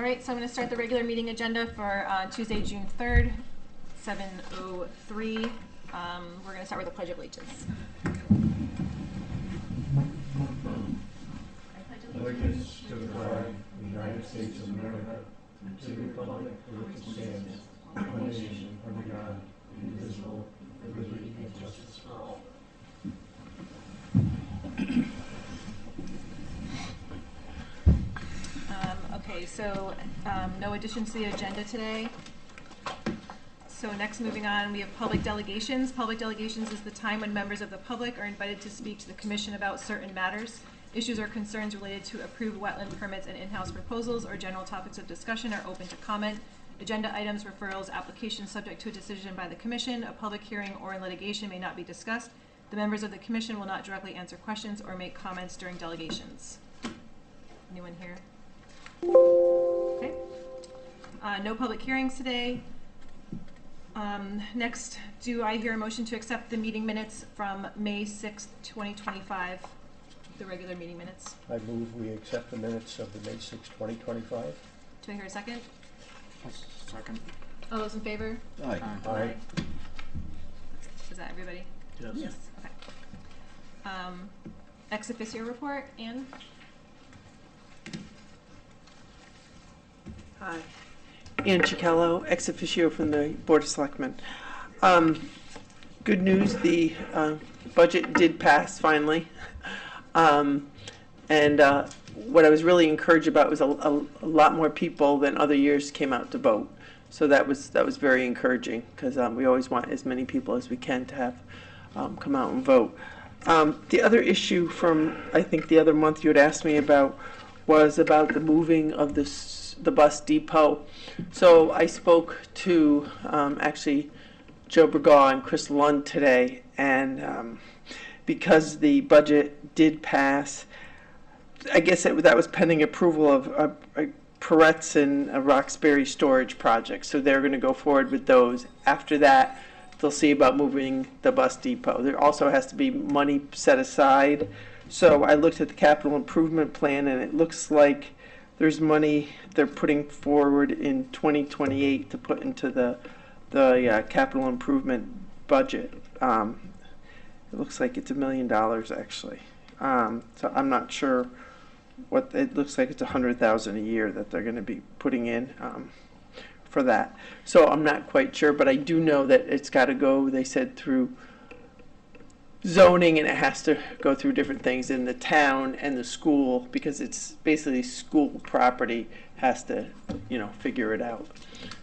All right, so I'm going to start the regular meeting agenda for Tuesday, June 3rd, 7:03. We're going to start with the Pledge of Allegiance. Allegiance to the flag of the United States of America and to the republic for which it stands, one nation under God, indivisible, with liberty and justice for all. Okay, so no additions to the agenda today. So next, moving on, we have public delegations. Public delegations is the time when members of the public are invited to speak to the commission about certain matters. Issues or concerns related to approved wetland permits and in-house proposals or general topics of discussion are open to comment. Agenda items, referrals, applications subject to a decision by the commission, a public hearing, or in litigation may not be discussed. The members of the commission will not directly answer questions or make comments during delegations. Anyone here? Okay. No public hearings today. Next, do I hear a motion to accept the meeting minutes from May 6th, 2025, the regular meeting minutes? I move we accept the minutes of the May 6, 2025. Do I hear a second? Second. All those in favor? Aye. Aye. Is that everybody? Yes. Okay. Ex officio report, Anne? Hi. Ann Chicallo, ex officio from the Board of Selectmen. Good news, the budget did pass finally. What I was really encouraged about was a lot more people than other years came out to vote. So that was very encouraging because we always want as many people as we can to have come out and vote. The other issue from, I think, the other month you had asked me about was about the moving of the bus depot. So I spoke to actually Joe Bergaw and Chris Lund today, and because the budget did pass, I guess that was pending approval of Peretz and a Roxbury storage project. So they're going to go forward with those. After that, they'll see about moving the bus depot. There also has to be money set aside. So I looked at the capital improvement plan, and it looks like there's money they're putting forward in 2028 to put into the capital improvement budget. It looks like it's $1 million actually. So I'm not sure what it looks like. It's $100,000 a year that they're going to be putting in for that. So I'm not quite sure, but I do know that it's got to go. They said through zoning, and it has to go through different things in the town and the school, because it's basically school property, has to, figure it out.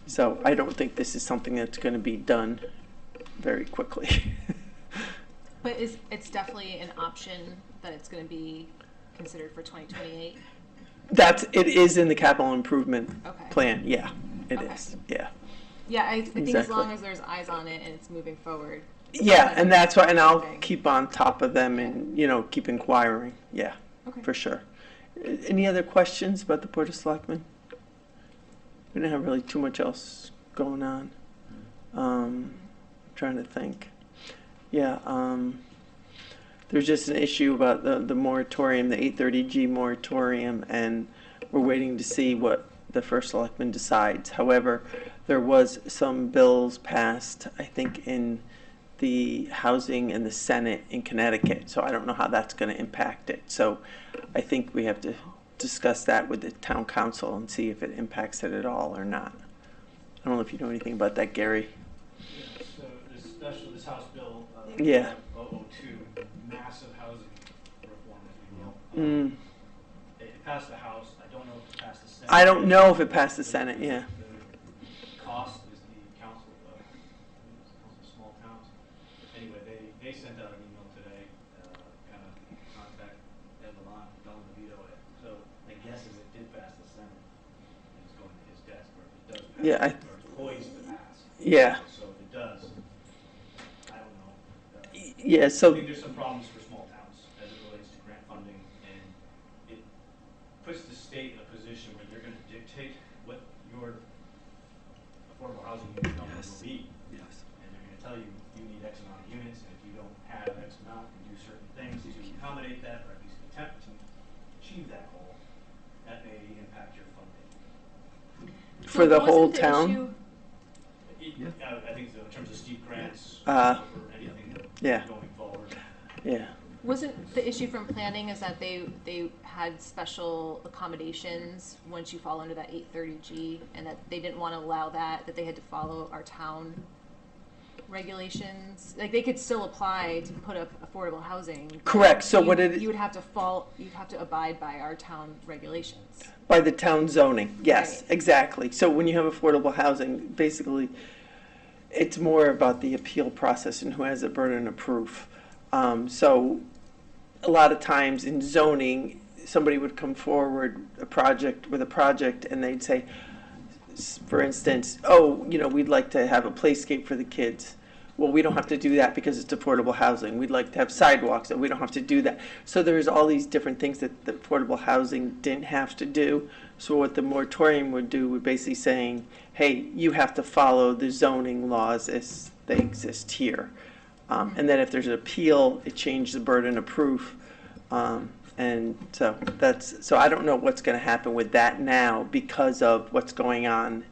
So I don't think this is something that's going to be done very quickly. But it's definitely an option that it's going to be considered for 2028? It is in the capital improvement plan. Yeah, it is. Yeah. Yeah, I think Exactly. as long as there's eyes on it and it's moving forward. Yeah, and that's why, and I'll keep on top of them and, keep inquiring. Yeah, for sure. Any other questions about the Board of Selectmen? We didn't have really too much else going on. Trying to think. Yeah, there's just an issue about the moratorium, the 830G moratorium, and we're waiting to see what the first selectman decides. However, there was some bills passed, I think, in the Housing and the Senate in Connecticut, so I don't know how that's going to impact it. So I think we have to discuss that with the town council and see if it impacts it at all or not. I don't know if you know anything about that, Gary. So this House bill, Yeah. 002, massive housing reform, if you will. It passed the House. I don't know if it passed the Senate. I don't know if it passed the Senate, yeah. The cost is the Council of Small Towns. Anyway, they sent out an email today, kind of contact Ed Lalonde, tell him to veto it. So my guess is it did pass the Senate, and it's going to his desk, or if it does pass, Yeah, or it's poised to pass. Yeah. So if it does, I don't know. Yeah, I so think there's some problems for small towns as it relates to grant funding, and it puts the state in a position where they're going to dictate what your affordable housing unit number will be. Yes. And they're going to tell you you need X amount of units, and if you don't have X amount, you do certain things to accommodate that, or at least attempt to achieve that goal. That may impact your funding. For the wasn't whole the town? issue- I think so, in terms of steep grants, Uh, or anything yeah. going forward. Yeah. Wasn't the issue from planning is that they had special accommodations once you fall under that 830G, and that they didn't want to allow that they had to follow our town regulations? Like, they could still apply to put up affordable housing. but Correct. So you- what it- you would have to you'd have to abide by our town regulations. By the town zoning, yes, Right. exactly. So when you have affordable housing, basically, it's more about the appeal process and who has the burden of proof. So a lot of times in zoning, somebody would come forward with a project, and they'd say, for instance, oh, we'd like to have a playscape for the kids. Well, we don't have to do that because it's affordable housing. We'd like to have sidewalks, and we don't have to do that. So there's all these different things that the affordable housing didn't have to do. So what the moratorium would do would basically saying, hey, you have to follow the zoning laws as they exist here. And then if there's an appeal, it changed the burden of proof. And so so I don't know what's going to happen with that now because of what's going on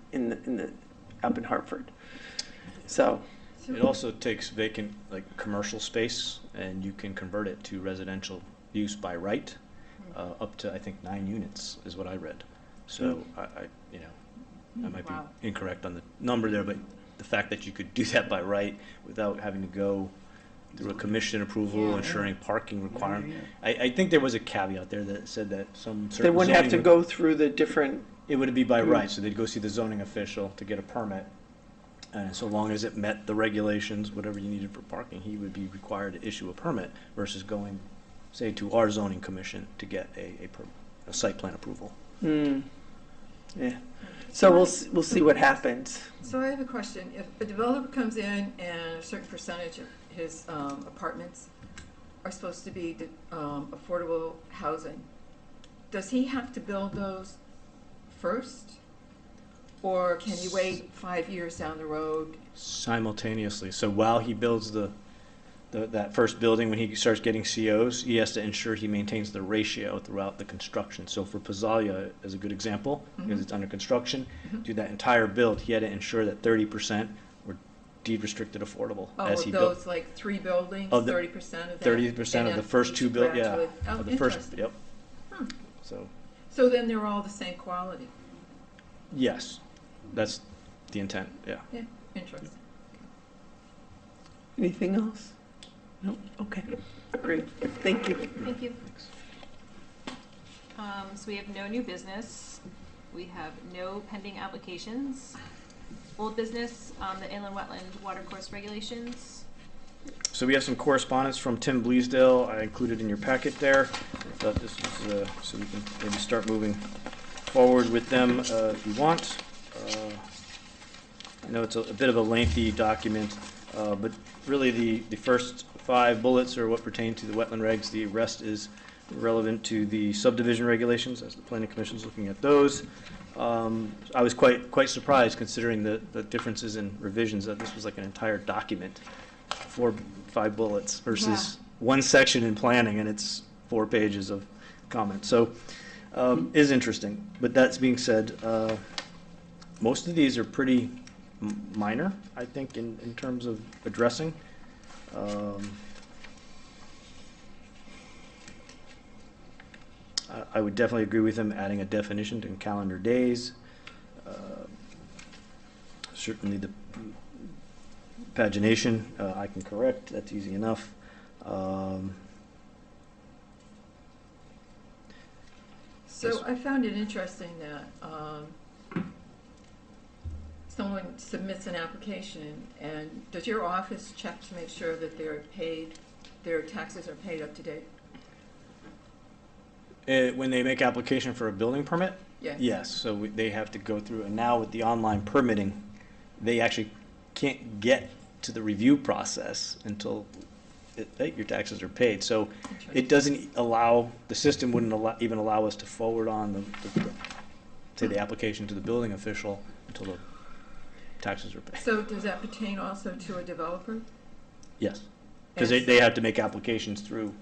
up in Hartford. So. It also takes vacant, like, commercial space, and you can convert it to residential use by right, up to, I think, 9 units is what I read. So I might be Wow. incorrect on the number there, but the fact that you could do that by right without having to go through a commission approval, Yeah. ensuring parking requirement. I think there was a caveat there that said that some certain They wouldn't have to zoning go through the different, It would be by right, so they'd go see the zoning official to get a permit. And so long as it met the regulations, whatever you needed for parking, he would be required to issue a permit versus going, say, to our zoning commission to get a site plan approval. yeah. So we'll see what happens. So I have a question. If a developer comes in and a certain percentage of his apartments are supposed to be affordable housing, does he have to build those first? Or can he wait 5 years down the road? Simultaneously, so while he builds that first building, when he starts getting COs, he has to ensure he maintains the ratio throughout the construction. So for Pazzalia, as a good example, because it's under construction, do that entire build, he had to ensure that 30% were deed restricted affordable Oh, as of he built. those like 3 buildings, Of the- 30% of that? 30% of And the first each 2 build, yeah. graduate- Oh, Of the first, interesting. yep. Hmm. So, So then they're all the same quality? yes, that's the intent, yeah. Yeah, interesting. Anything else? No? Okay. Great. Thank you. Thank you. So we have no new business. We have no pending applications. Old business, the inland wetland watercourse regulations. So we have some correspondence from Tim Bleasdale, I included in your packet there. I thought this was, so we can maybe start moving forward with them if you want. I know it's a bit of a lengthy document, but really the first 5 bullets are what pertain to the wetland regs. The rest is relevant to the subdivision regulations, as the planning commission is looking at those. I was quite surprised, considering the differences in revisions, that this was like an entire document, 5 bullets versus one section in planning, and it's 4 pages of comment. So is interesting. But that's being said, most of these are pretty minor, I think, in terms of addressing. I would definitely agree with him adding a definition to calendar days. Certainly the pagination, I can correct, that's easy enough. So I found it interesting that someone submits an application, and does your office check to make sure that their taxes are paid up to date? When they make application for a building permit? Yes. Yes, so they have to go through, and now with the online permitting, they actually can't get to the review process until your taxes are paid. So it doesn't allow, the system wouldn't even allow us to forward on the application to the building official until the taxes are paid. So does that pertain also to a developer? Yes, because And they have to make applications through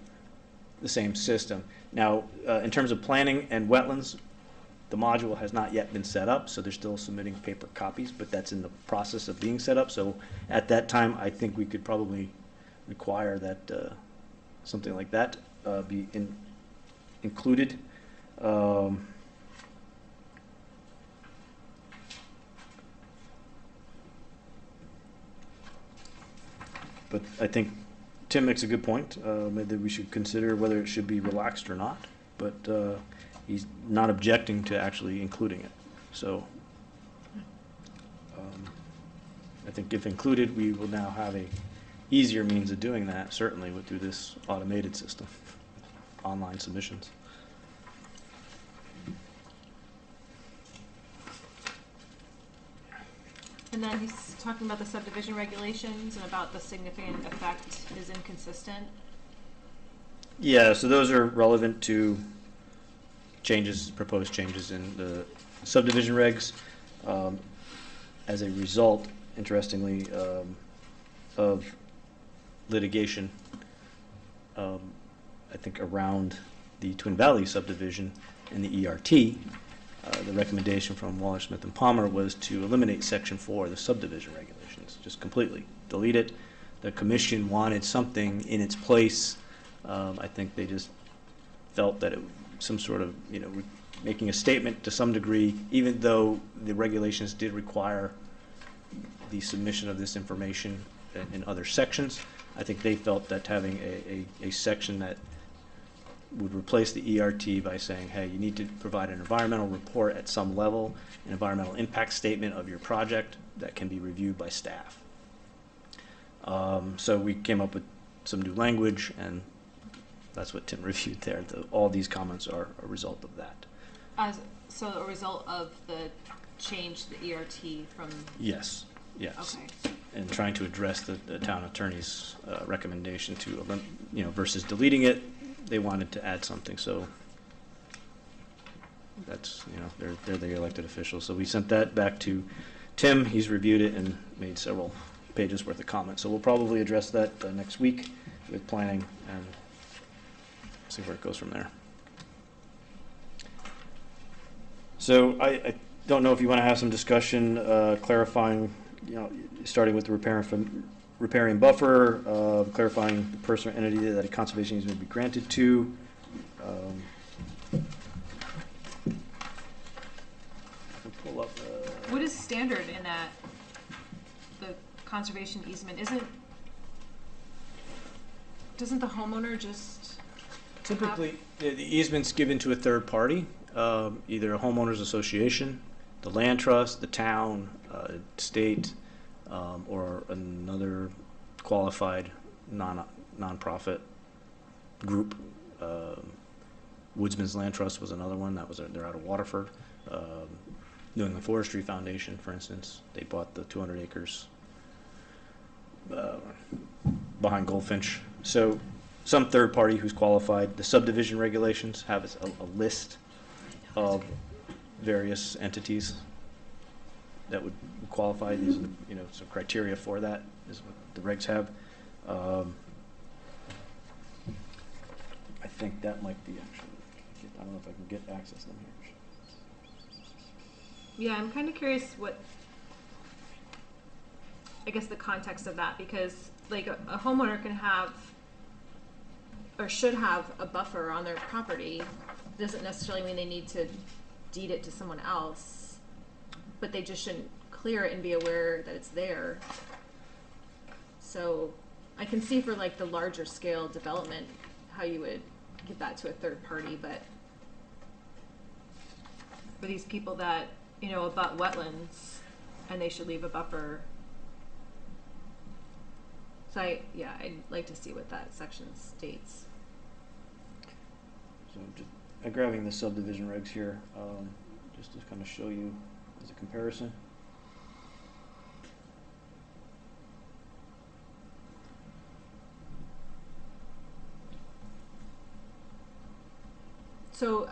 the same system. Now, in terms of planning and wetlands, The module has not yet been set up, so they're still submitting paper copies, but that's in the process of being set up. So at that time, I think we could probably require that something like that be included. But I think Tim makes a good point, that we should consider whether it should be relaxed or not, but he's not objecting to actually including it. So I think if included, we will now have a easier means of doing that, certainly through this automated system, online submissions. And then he's talking about the subdivision regulations and about the significant effect is inconsistent. Yeah, so those are relevant to changes, proposed changes in the subdivision regs. As a result, interestingly, of litigation, I think around the Twin Valley subdivision and the ERT, the recommendation from Waller, Smith, and Palmer was to eliminate Section 4 of the subdivision regulations, just completely delete it. The commission wanted something in its place. I think they just felt that it some sort of, making a statement to some degree, even though the regulations did require the submission of this information in other sections. I think they felt that having a section that would replace the ERT by saying, hey, you need to provide an environmental report at some level, an environmental impact statement of your project that can be reviewed by staff. So we came up with some new language, and that's what Tim reviewed there. All these comments are a result of that. So a result of the change to the ERT from... Yes. Okay. And trying to address the town attorney's recommendation to, versus deleting it, they wanted to add something. So that's, they're the elected officials. So we sent that back to Tim. He's reviewed it and made several pages worth of comments. So we'll probably address that next week with planning and see where it goes from there. So I don't know if you want to have some discussion clarifying, starting with the riparian buffer, clarifying the person or entity that a conservation easement be granted to. Pull up. What is standard in that, the conservation easement? Doesn't the homeowner just... Typically, the easement's given to a third party, either a homeowners association, the land trust, the town, state, or another qualified non-profit group. Woodsman's Land Trust was another one. They're out of Waterford. New England Forestry Foundation, for instance, they bought the 200 acres behind Goldfinch. So some third party who's qualified. The subdivision regulations have a list of various entities that would qualify. These are some criteria for that is what the regs have. I think that might be actually, I don't know if I can get access to them here. Yeah, I'm kind of curious what, I guess, the context of that, because like a homeowner can have or should have a buffer on their property. Doesn't necessarily mean they need to deed it to someone else, but they just shouldn't clear it and be aware that it's there. So I can see for like the larger scale development how you would give that to a third party, but for these people that abut wetlands and they should leave a buffer. So I'd like to see what that section states. So just grabbing the subdivision regs here, just to kind of show you as a comparison. So,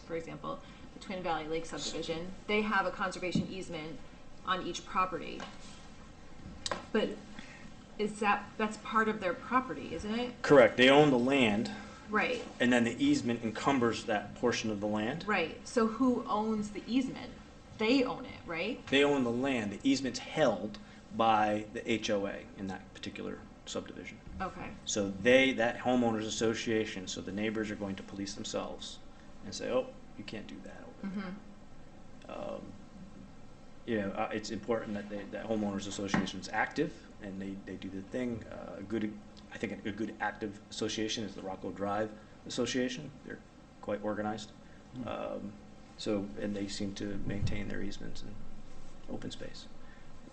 for example, the Twin Valley Lake subdivision, they have a conservation easement on each property. But that's part of their property, isn't it? Correct. They own the land. Right, and then the easement encumbers that portion of the land. right. So who owns the easement? They own it, right? They own the land. The easement's held by the HOA in that particular subdivision. Okay. So that homeowners association, so the neighbors are going to police themselves and say, oh, you can't do that over there. It's important that that homeowners association is active and they do the thing. I think a good active association is the Rocco Drive Association. They're quite organized. And they seem to maintain their easements and open space.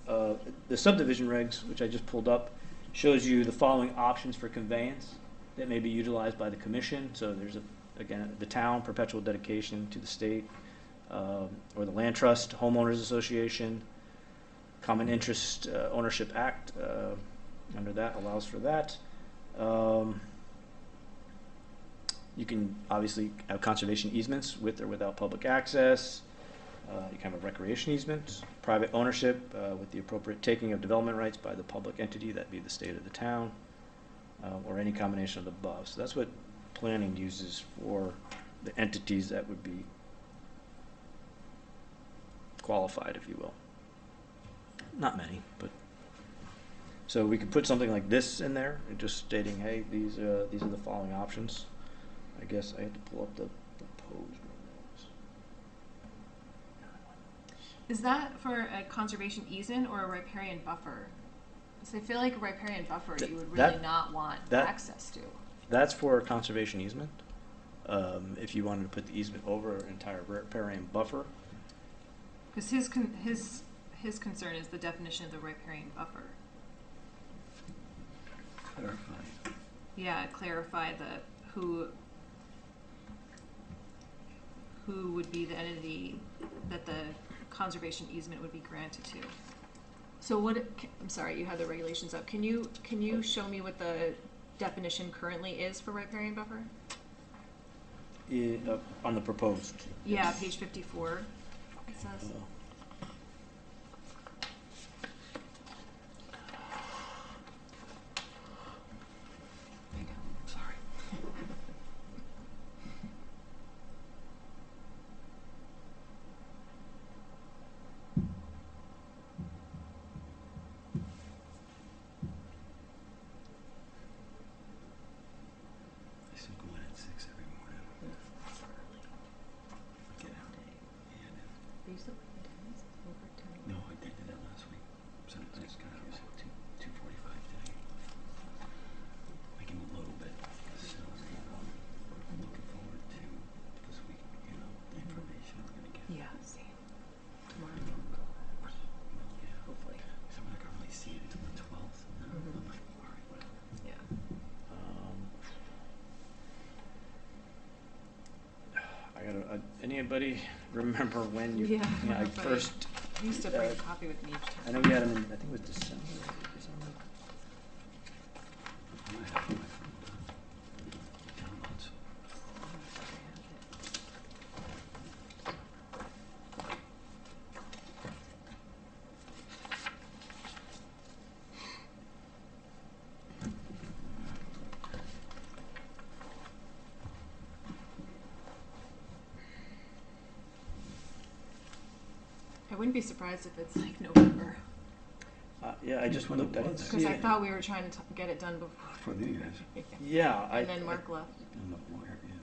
The subdivision regs, which I just pulled up, shows you the following options for conveyance that may be utilized by the commission. So there's, again, the town, perpetual dedication to the state, or the land trust, homeowners association, common interest ownership act, under that allows for that. You can obviously have conservation easements with or without public access. You can have a recreation easement, private ownership with the appropriate taking of development rights by the public entity, that be the state or the town, or any combination of the above. So that's what planning uses for the entities that would be qualified, if you will. Not many, but. So we could put something like this in there, and just stating, hey, these are the following options. I guess I had to pull up the proposed one. Is that for a conservation easement or a riparian buffer? So I feel like a riparian buffer you would really not want access to. That's for a conservation easement. If you wanted to put the easement over an entire riparian buffer. Because his concern is the definition of the riparian buffer. Clarify. Yeah, clarify who would be the entity that the conservation easement would be granted to. So I'm sorry, you had the regulations up. Can you show me what the definition currently is for riparian buffer? On the proposed. Yeah, page 54, it says. Sorry. I still go in at 6 every morning. Get out. No, I did that last week. So I just got out at 2:45 today. Making a little bit. So I'm looking forward to this week, the information I'm going to get. Yeah, same. Tomorrow. Yeah. Hopefully. So I'm not going to really see it until the 12th. I'm like, all right, whatever. Yeah. Anybody remember when you? Yeah, I but first. I used to bring a copy with me each time. I know we had them in. I think it was December. I might have my phone downloads. I wouldn't be surprised if it's like November, Yeah, I just looked. I didn't see because I it. thought we were trying to get it done before. For New Year's. Yeah, And then Mark left. I'm a lawyer, yeah.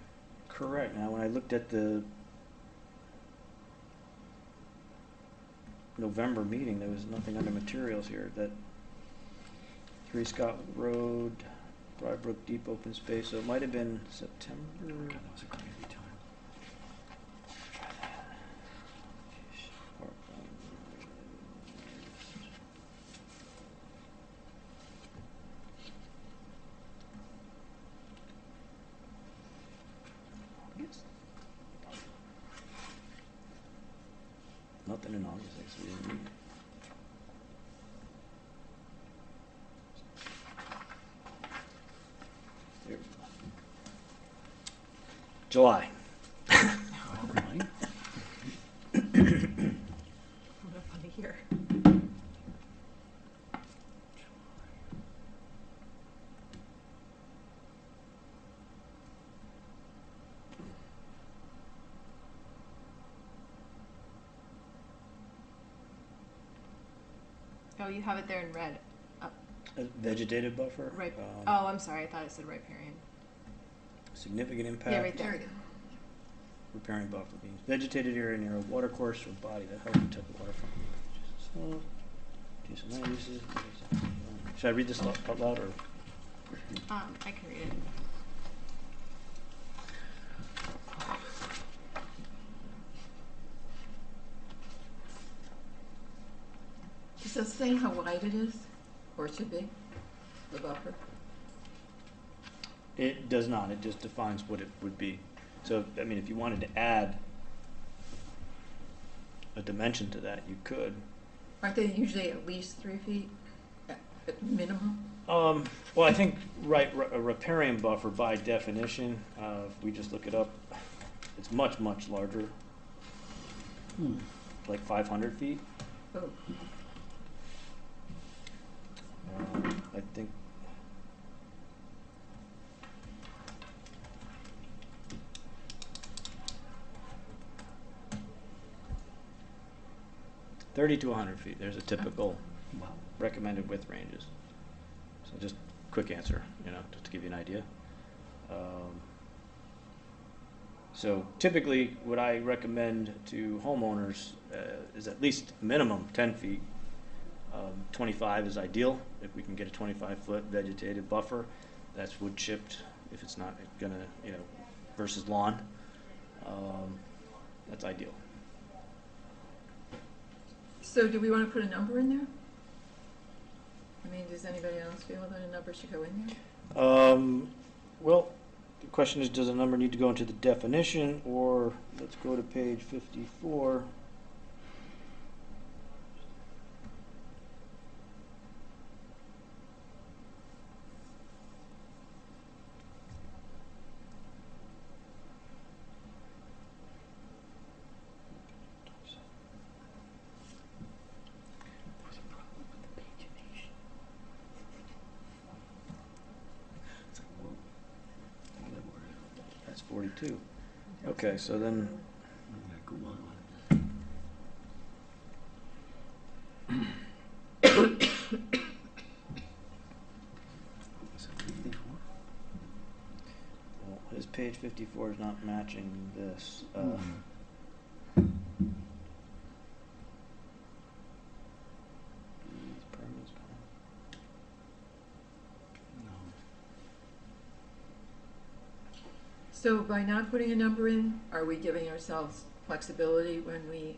Correct. Now, when I looked at the November meeting, there was nothing under materials here. That 3 Scott Road, Broad Deep Open Space, so it might have been September. God, that was a crazy time. Nothing in August, actually. There. July. Oh, really? What a funny year. Oh, you have it there in red. A vegetative buffer. Right. um, Oh, I'm sorry. I thought it said riparian. Significant impact. Yeah, right There we there. go. Repairing buffer means vegetated area near a water course or body that helps protect the waterfront. So, decent land uses. Should I read this out loud or? I can read it. Does that say how wide it is, or it should be, the buffer? It does not, it just defines what it would be. So, I mean, if you wanted to add a dimension to that, you could. Aren't they usually at least 3 feet at minimum? Well, I think, right, a riparian buffer by definition, if we just look it up, it's much, much larger, like 500 feet. Oh, I think. $30 to 100 feet, there's a typical Wow. recommended width ranges. So just quick answer, just to give you an idea. So typically, what I recommend to homeowners is at least minimum 10 feet. 25 is ideal. If we can get a 25-foot vegetated buffer, that's wood chipped. If it's not gonna, versus lawn, that's ideal. so do we want to put a number in there? I mean, does anybody else feel that a number should go in there? Well, the question is, does a number need to go into the definition, or let's go to page 54. There's a problem with the pagination. It's like, whoa. Look at that word. That's 42. Okay, so then, I'm gonna go on. Was it 54? well, his page 54 is not matching this. These permits, No. So by not putting a number in, are we giving ourselves flexibility when we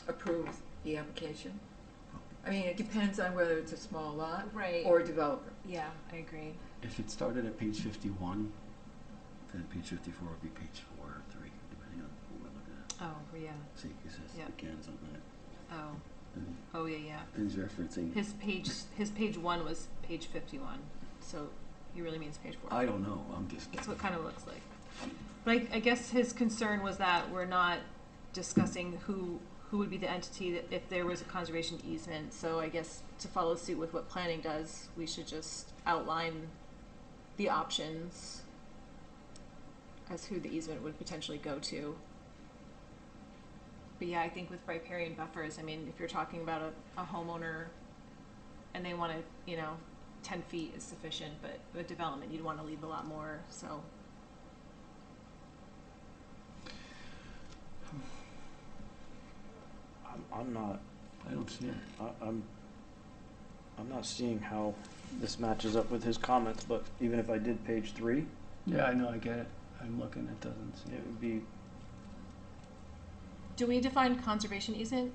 approve the application? I mean, it depends on whether it's a small lot Right. or a developer. Yeah, I agree. If it started at page 51, then page 54 would be page 4 or 3, depending on what we're looking at. Oh, yeah. See, it says Yeah. again something that Oh. and Oh, yeah. he's referencing. His page 1 was page 51, so he really means page 4. I don't know. I'm just. That's what it kind of looks like. But I guess his concern was that we're not discussing who would be the entity that if there was a conservation easement. So I guess to follow suit with what planning does, we should just outline the options as who the easement would potentially go to. But yeah, I think with riparian buffers, I mean, if you're talking about a homeowner and they want to, 10 feet is sufficient, but with development, you'd want to leave a lot more, so. I'm not. I don't see it. I'm not seeing how this matches up with his comments. But even if I did page 3, Yeah, I know. I get it. I'm looking. It doesn't seem. it would be. Do we define conservation easement?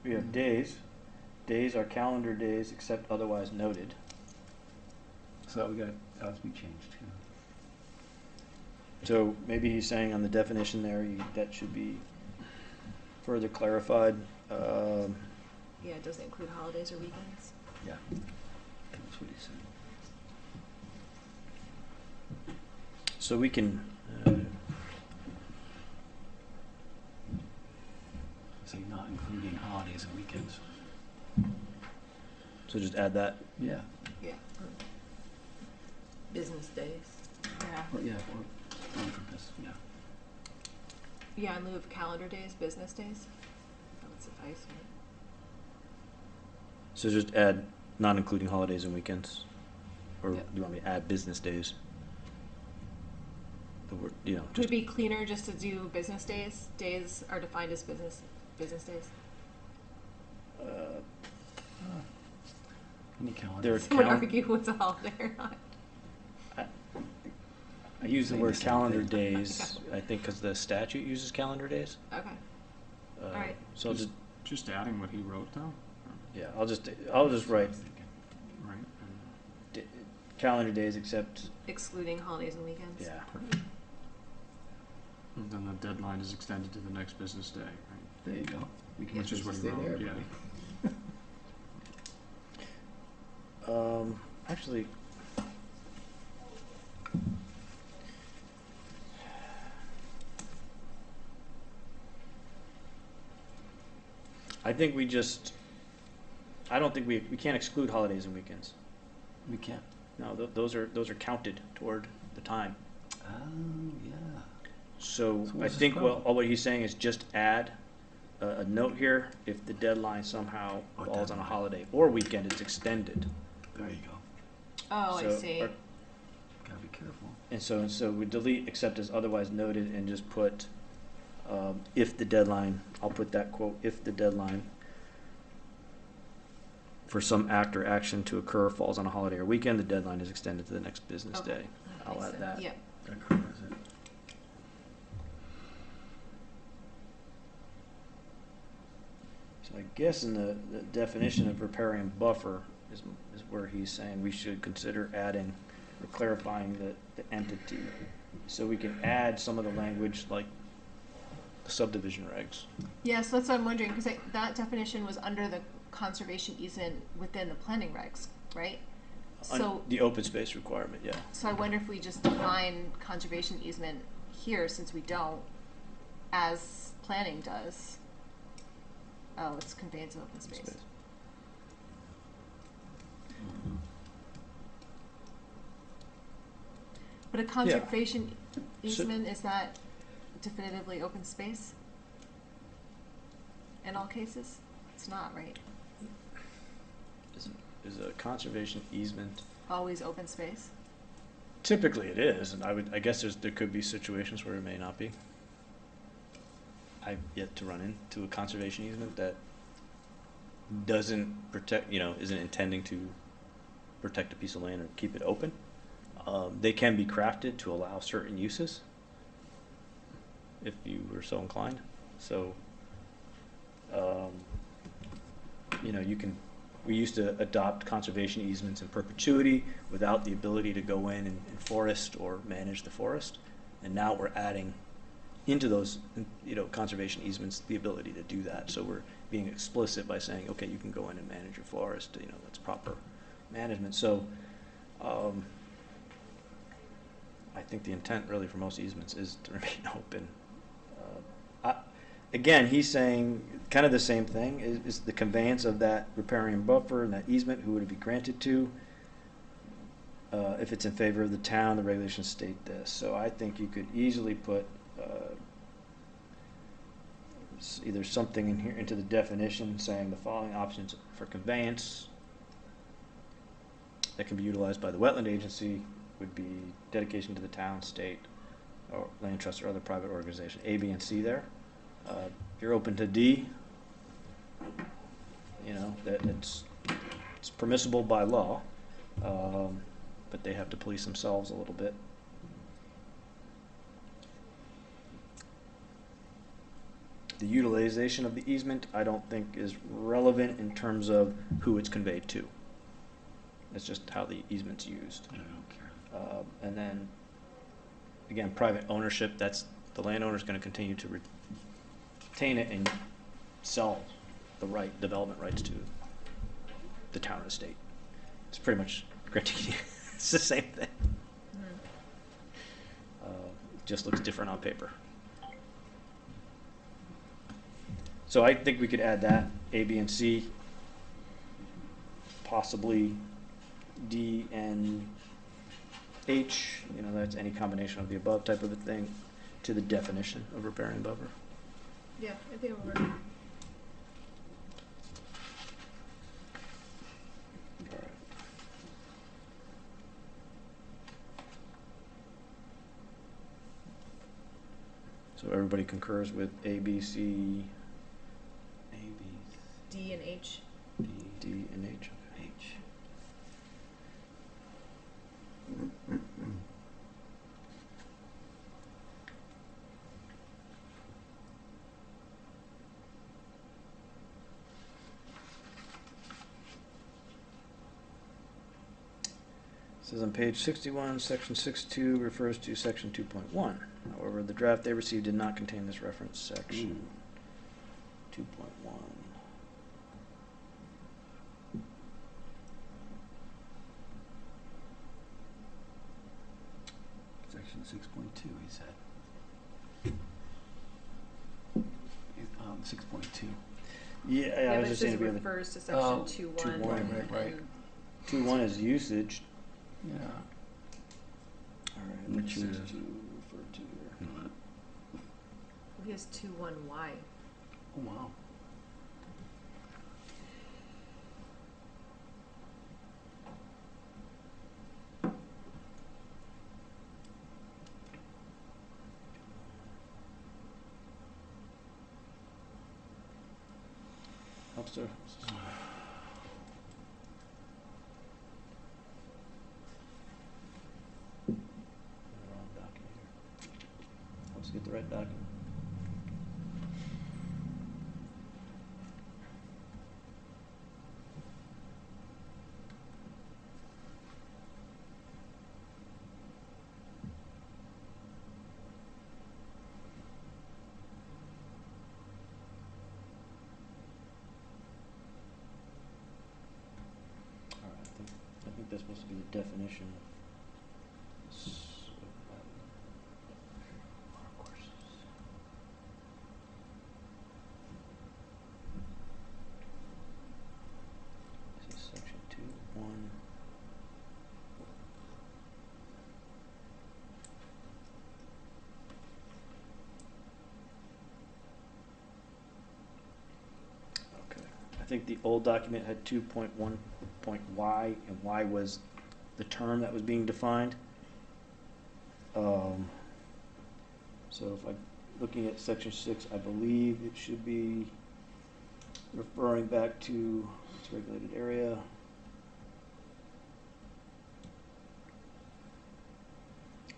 We have days. Days are calendar days except otherwise noted. So we got that has to be changed too. So maybe he's saying on the definition there that should be further clarified. Yeah, it doesn't include holidays or weekends. Yeah, that's what he said. So we can. Say not including holidays and weekends. So just add that. Yeah. Yeah. Business days. Yeah. Or on purpose. Yeah. Yeah, in lieu of calendar days, business days. That would suffice, right? So just add, not including holidays and weekends? Or do Yep. you want me to add business days? The word, you know, Would just, it be cleaner just to do business days? Days are defined as business days. Any calendar. there are Someone cal- argue what's a holiday or not. I use the Saying word the same calendar thing. days, I think, because the statute uses calendar days. Okay. Uh, Alright. So I'll Just adding what he wrote down, yeah, I'll just write right? d- calendar days except, Excluding holidays and weekends. yeah. And then the deadline is extended to the next business day, right? There you go. We can Which is what he stay wrote, there, yeah. buddy. Actually, I think I don't think we can't exclude holidays and weekends. We can. No, those are counted toward the time. Oh, yeah. So So I what's his think problem? all what he's saying is just add a note here, if the deadline somehow Or falls on a deadline. holiday or weekend, it's extended. There you go. Oh, I So, see. Gotta be careful. And so we delete except as otherwise noted and just put, if the deadline, I'll put that quote, if the deadline for some act or action to occur falls on a holiday or weekend, the deadline is extended to the next business Okay. day. I'll Makes add sense. that. Yep. That covers it. So I guess in the definition of riparian buffer is where he's saying we should consider adding or clarifying the entity. So we can add some of the language like the subdivision regs. Yeah, so that's what I'm wondering, because that definition was under the conservation easement within the planning regs, right? So, The open space requirement, yeah. so I wonder if we just define conservation easement here, since we don't, as planning does. Oh, it's conveyance of open space. But a conservation easement, is that definitively open space? In all cases? It's not, right? Is a conservation easement, Always open space? typically it is, and I guess there could be situations where it may not be. I've yet to run into a conservation easement that doesn't protect, isn't intending to protect a piece of land or keep it open. They can be crafted to allow certain uses, if you were so inclined. So, we used to adopt conservation easements in perpetuity without the ability to go in and forest or manage the forest. And now we're adding into those, conservation easements, the ability to do that. So we're being explicit by saying, okay, you can go in and manage your forest, that's proper management. So, I think the intent really for most easements is to remain open. Again, he's saying kind of the same thing, is the conveyance of that riparian buffer and that easement, who would it be granted to? If it's in favor of the town, the regulations state this. So I think you could easily put either something in here into the definition saying the following options for conveyance that can be utilized by the wetland agency would be dedication to the town, state, or land trust or other private organization. A, B, and C there. If you're open to D, that it's permissible by law, but they have to police themselves a little bit. The utilization of the easement, I don't think is relevant in terms of who it's conveyed to. It's just how the easement's used. I don't care. And then, again, private ownership, that's, the landowner's gonna continue to retain it and sell the development rights to the town or the state. It's pretty much granting, it's the same thing. Just looks different on paper. So I think we could add that, A, B, and C, possibly D and H, that's any combination of the above type of a thing. to the definition of riparian buffer. Yeah, I think it will work. So everybody concurs with A, B, C, A, B, D and H. D, D, and H. Okay. H. It says on page 61, section 6.2 refers to section 2.1. However, the draft they received did not contain this reference section. 2.1. Section 6.2, he said. 6.2. Yeah, I Yeah, was but it just says saying it to be on the refers to section Oh, 2.1. 2.1, right. 2.1 is usage. Yeah. All right, Which which is is- to refer to here. He has 2.1Y. Oh, wow. Helps to. Wrong document here. Let's get the right document. All right, I think that's supposed to be the definition of water courses. This is section 2.1. Okay. I think the old document had 2.1.y, and y was the term that was being defined. So if I'm looking at section 6, I believe it should be referring back to its regulated area.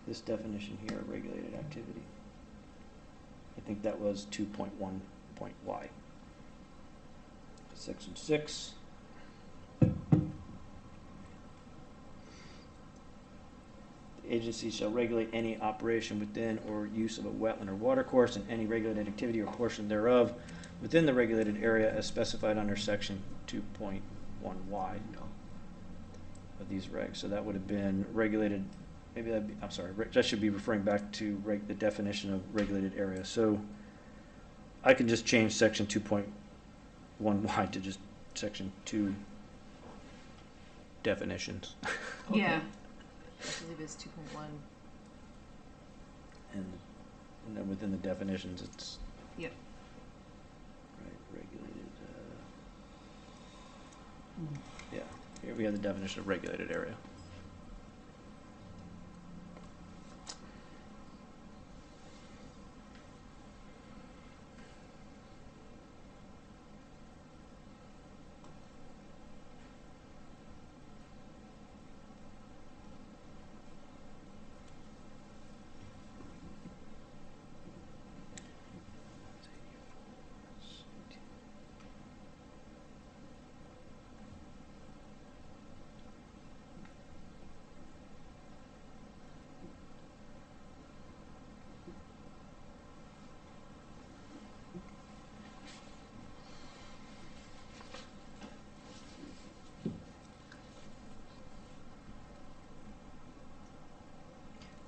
This definition here, regulated activity. I think that was 2.1.y. Section 6. The agency shall regulate any operation within or use of a wetland or watercourse and any regulated activity or portion thereof within the regulated area as specified under section 2.1y of these regs. So that would have been regulated, maybe that'd be, I'm sorry, that should be referring back to the definition of regulated area. So I can just change section 2.1y to just section 2 definitions. Yeah. I believe it's 2.1. And then within the definitions, it's Yep. right, regulated, yeah, here we have the definition of regulated area.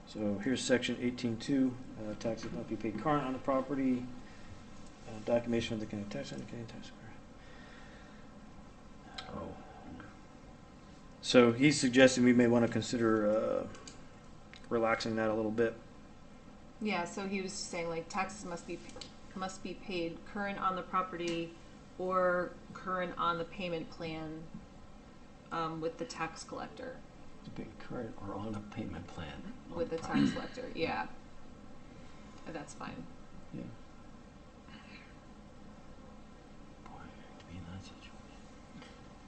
So here's section 18.2, taxes not be paid current on the property, documentation of the county tax and county tax. Oh. So he's suggesting we may want to consider relaxing that a little bit. Yeah, so he was saying like taxes must be paid current on the property or current on the payment plan, with the tax collector. To be current or on a payment plan. on With the property. tax collector, yeah. That's fine. Yeah. Boy, to be in that situation.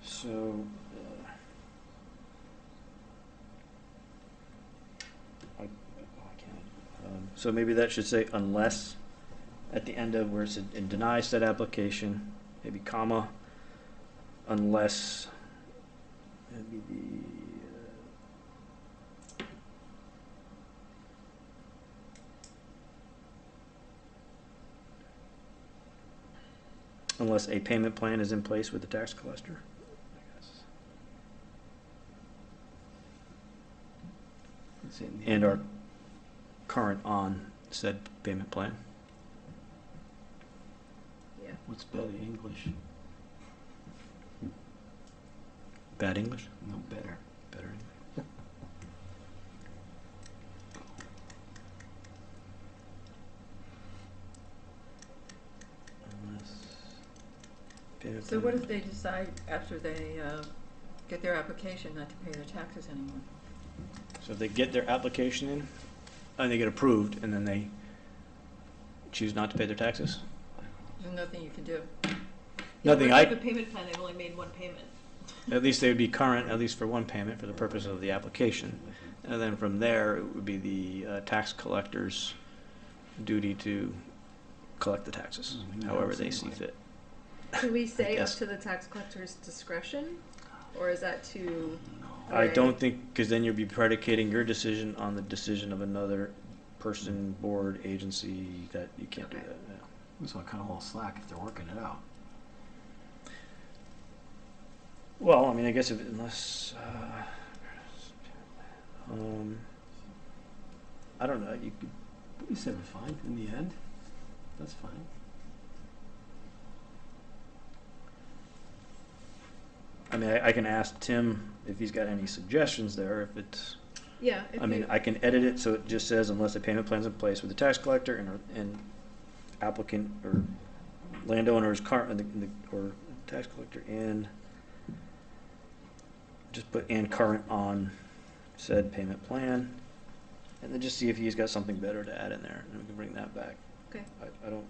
So, I can't. So maybe that should say unless at the end of where it's in deny said application, maybe comma, unless, maybe unless a payment plan is in place with the tax collector, I guess. Let's say in the And are current on said payment plan. Yeah. What's better, English? Bad English? No better. Better English. Unless payment So what plan- if they decide after they get their application not to pay their taxes anymore? So if they get their application in, and they get approved, and then they choose not to pay their taxes? There's nothing you can do. Nothing If they have I, a payment plan, they've only made one payment. at least they would be current, at least for one payment, for the purpose of the application. And then from there, it would be the tax collector's duty to collect the taxes, however they see fit. Can we say up guess. to the tax collector's discretion, or is that too? I gray? don't think, because then you'd be predicating your decision on the decision of another person, board, agency, that you can't do Okay. that, yeah. So I cut them all slack if they're working it out. Well, I mean, I guess if, unless, I don't know, you could, You said it's fine in the end. That's fine. I mean, I can ask Tim if he's got any suggestions there, if it's, Yeah. If I mean, you- I can edit it so it just says unless a payment plan's in place with the tax collector and applicant or landowner is current, or tax collector and, just put and current on said payment plan, and then just see if he's got something better to add in there, and we can bring that back. Okay. I don't,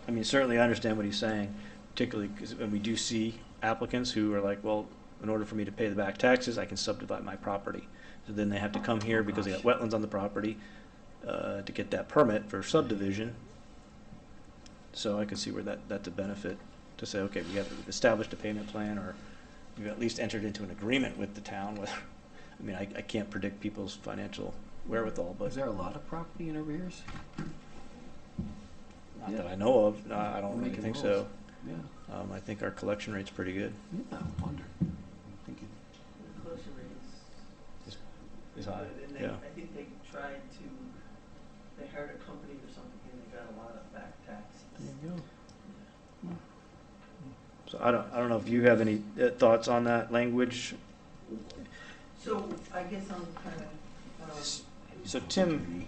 I mean, certainly I understand what he's saying, particularly because when we do see applicants who are like, well, in order for me to pay the back taxes, I can subdivide my property. So then they have to come here because they got wetlands on the property to get that permit for subdivision. So I can see where that's a benefit, to say, okay, we've established a payment plan, or we've at least entered into an agreement with the town, whether, I mean, I can't predict people's financial wherewithal, but Is there a lot of property in arrears? not that I know of, no, I don't We're really making think rules. so. Yeah. I think our collection rate's pretty good, Yeah, I wonder. I'm thinking. The collection rate is is high, good, and yeah. I think they tried to, they hired a company or something, and they got a lot of back taxes. There you go. So I don't know if you have any thoughts on that language. So I guess I'm kind of, So Tim,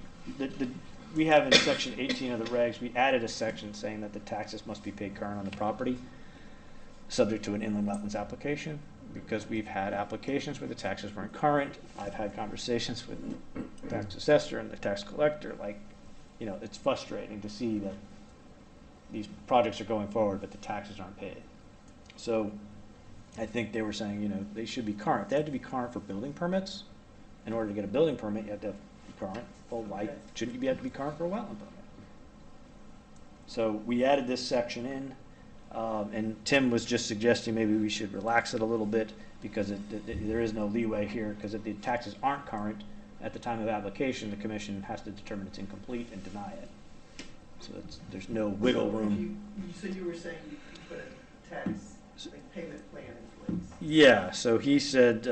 we have in section 18 of the regs, we added a section saying that the taxes must be paid current on the property, subject to an inland wetlands application, because we've had applications where the taxes weren't current. I've had conversations with the tax assessor and the tax collector, like, you know, it's frustrating to see that these projects are going forward, but the taxes aren't paid. So I think they were saying, you know, they should be current. They have to be current for building permits. In order to get a building permit, you have to be current. Well, why Okay. shouldn't you have to be current for a wetland permit? So we added this section in, and Tim was just suggesting maybe we should relax it a little bit, because there is no leeway here, because if the taxes aren't current at the time of application, the commission has to determine it's incomplete and deny it. So there's no wiggle room. So you were saying you could put a tax, like payment plan in place. Yeah, so he said,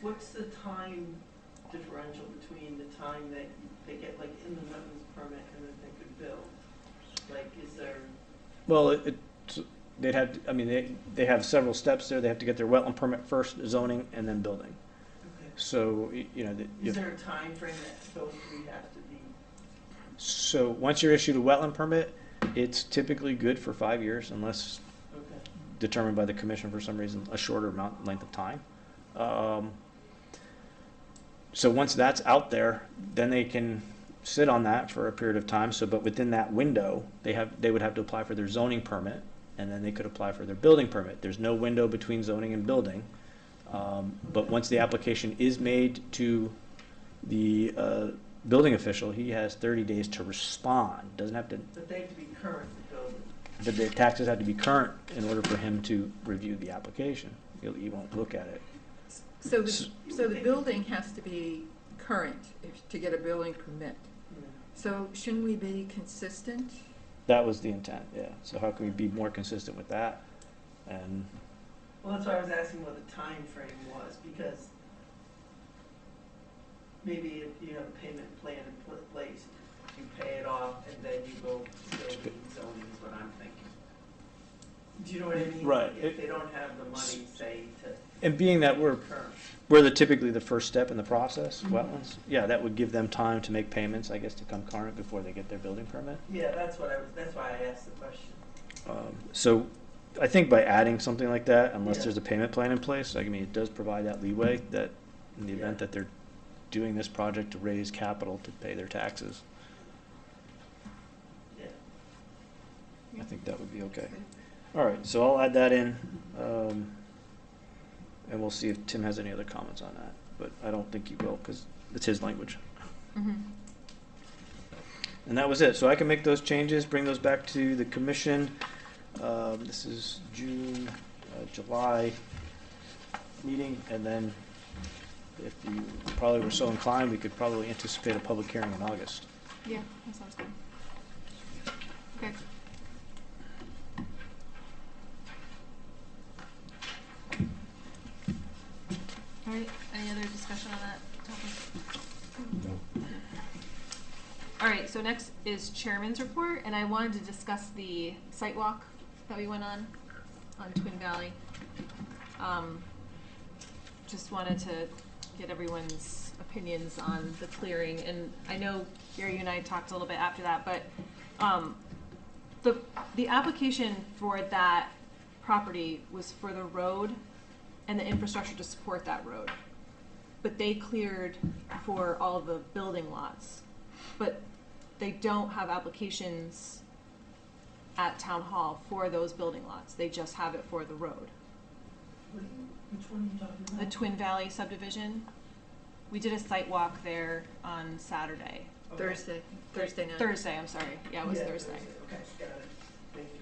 What's the time differential between the time that they get like in the wetlands permit and that they could build? Like, is there, well, they'd have, I mean, they have several steps there. They have to get their wetland permit first, zoning, and then building. okay, So, Is there a time frame that those three have to be? so once you're issued a wetland permit, it's typically good for 5 years unless Okay. determined by the commission for some reason, a shorter length of time. So once that's out there, then they can sit on that for a period of time. So, but within that window, they would have to apply for their zoning permit, and then they could apply for their building permit. There's no window between zoning and building. But once the application is made to the building official, he has 30 days to respond. Doesn't have to, But they have to be current with building. but the taxes have to be current in order for him to review the application. He won't look at it. So the building has to be current to get a building permit. So shouldn't we be consistent? That was the intent, yeah. So how can we be more consistent with that? And Well, that's why I was asking what the time frame was, because maybe if you have a payment plan in place, you pay it off and then you go to building and zoning is what I'm thinking. Do you know what I mean? Right. If they don't have the money, say, to and being that we're current. typically the first step in the process, Mhm. wetlands, yeah, that would give them time to make payments, I guess, to come current before they get their building permit. Yeah, that's why I asked the question. So I think by adding something like that, unless Yeah. there's a payment plan in place, I mean, it does provide that leeway that in the Yeah. event that they're doing this project to raise capital to pay their taxes, Yeah. I think that would be okay. All right, so I'll add that in, and we'll see if Tim has any other comments on that, but I don't think he will, because it's his language. Mhm. And that was it. So I can make those changes, bring those back to the commission. This is June, July meeting, and then if you probably were so inclined, we could probably anticipate a public hearing in August. Yeah, that sounds good. Okay. All right, any other discussion on that topic? All right, so next is chairman's report, and I wanted to discuss the site walk that we went on Twin Valley. Just wanted to get everyone's opinions on the clearing, and I know Gary, you and I talked a little bit after that, but the application for that property was for the road and the infrastructure to support that road. But they cleared for all the building lots, but they don't have applications at town hall for those building lots. They just have it for the road. Which one are you talking about? The Twin Valley subdivision, we did a site walk there on Saturday. Okay. Thursday night. Thursday, I'm sorry. Yeah, it was Thursday. Okay, got it. Thank you.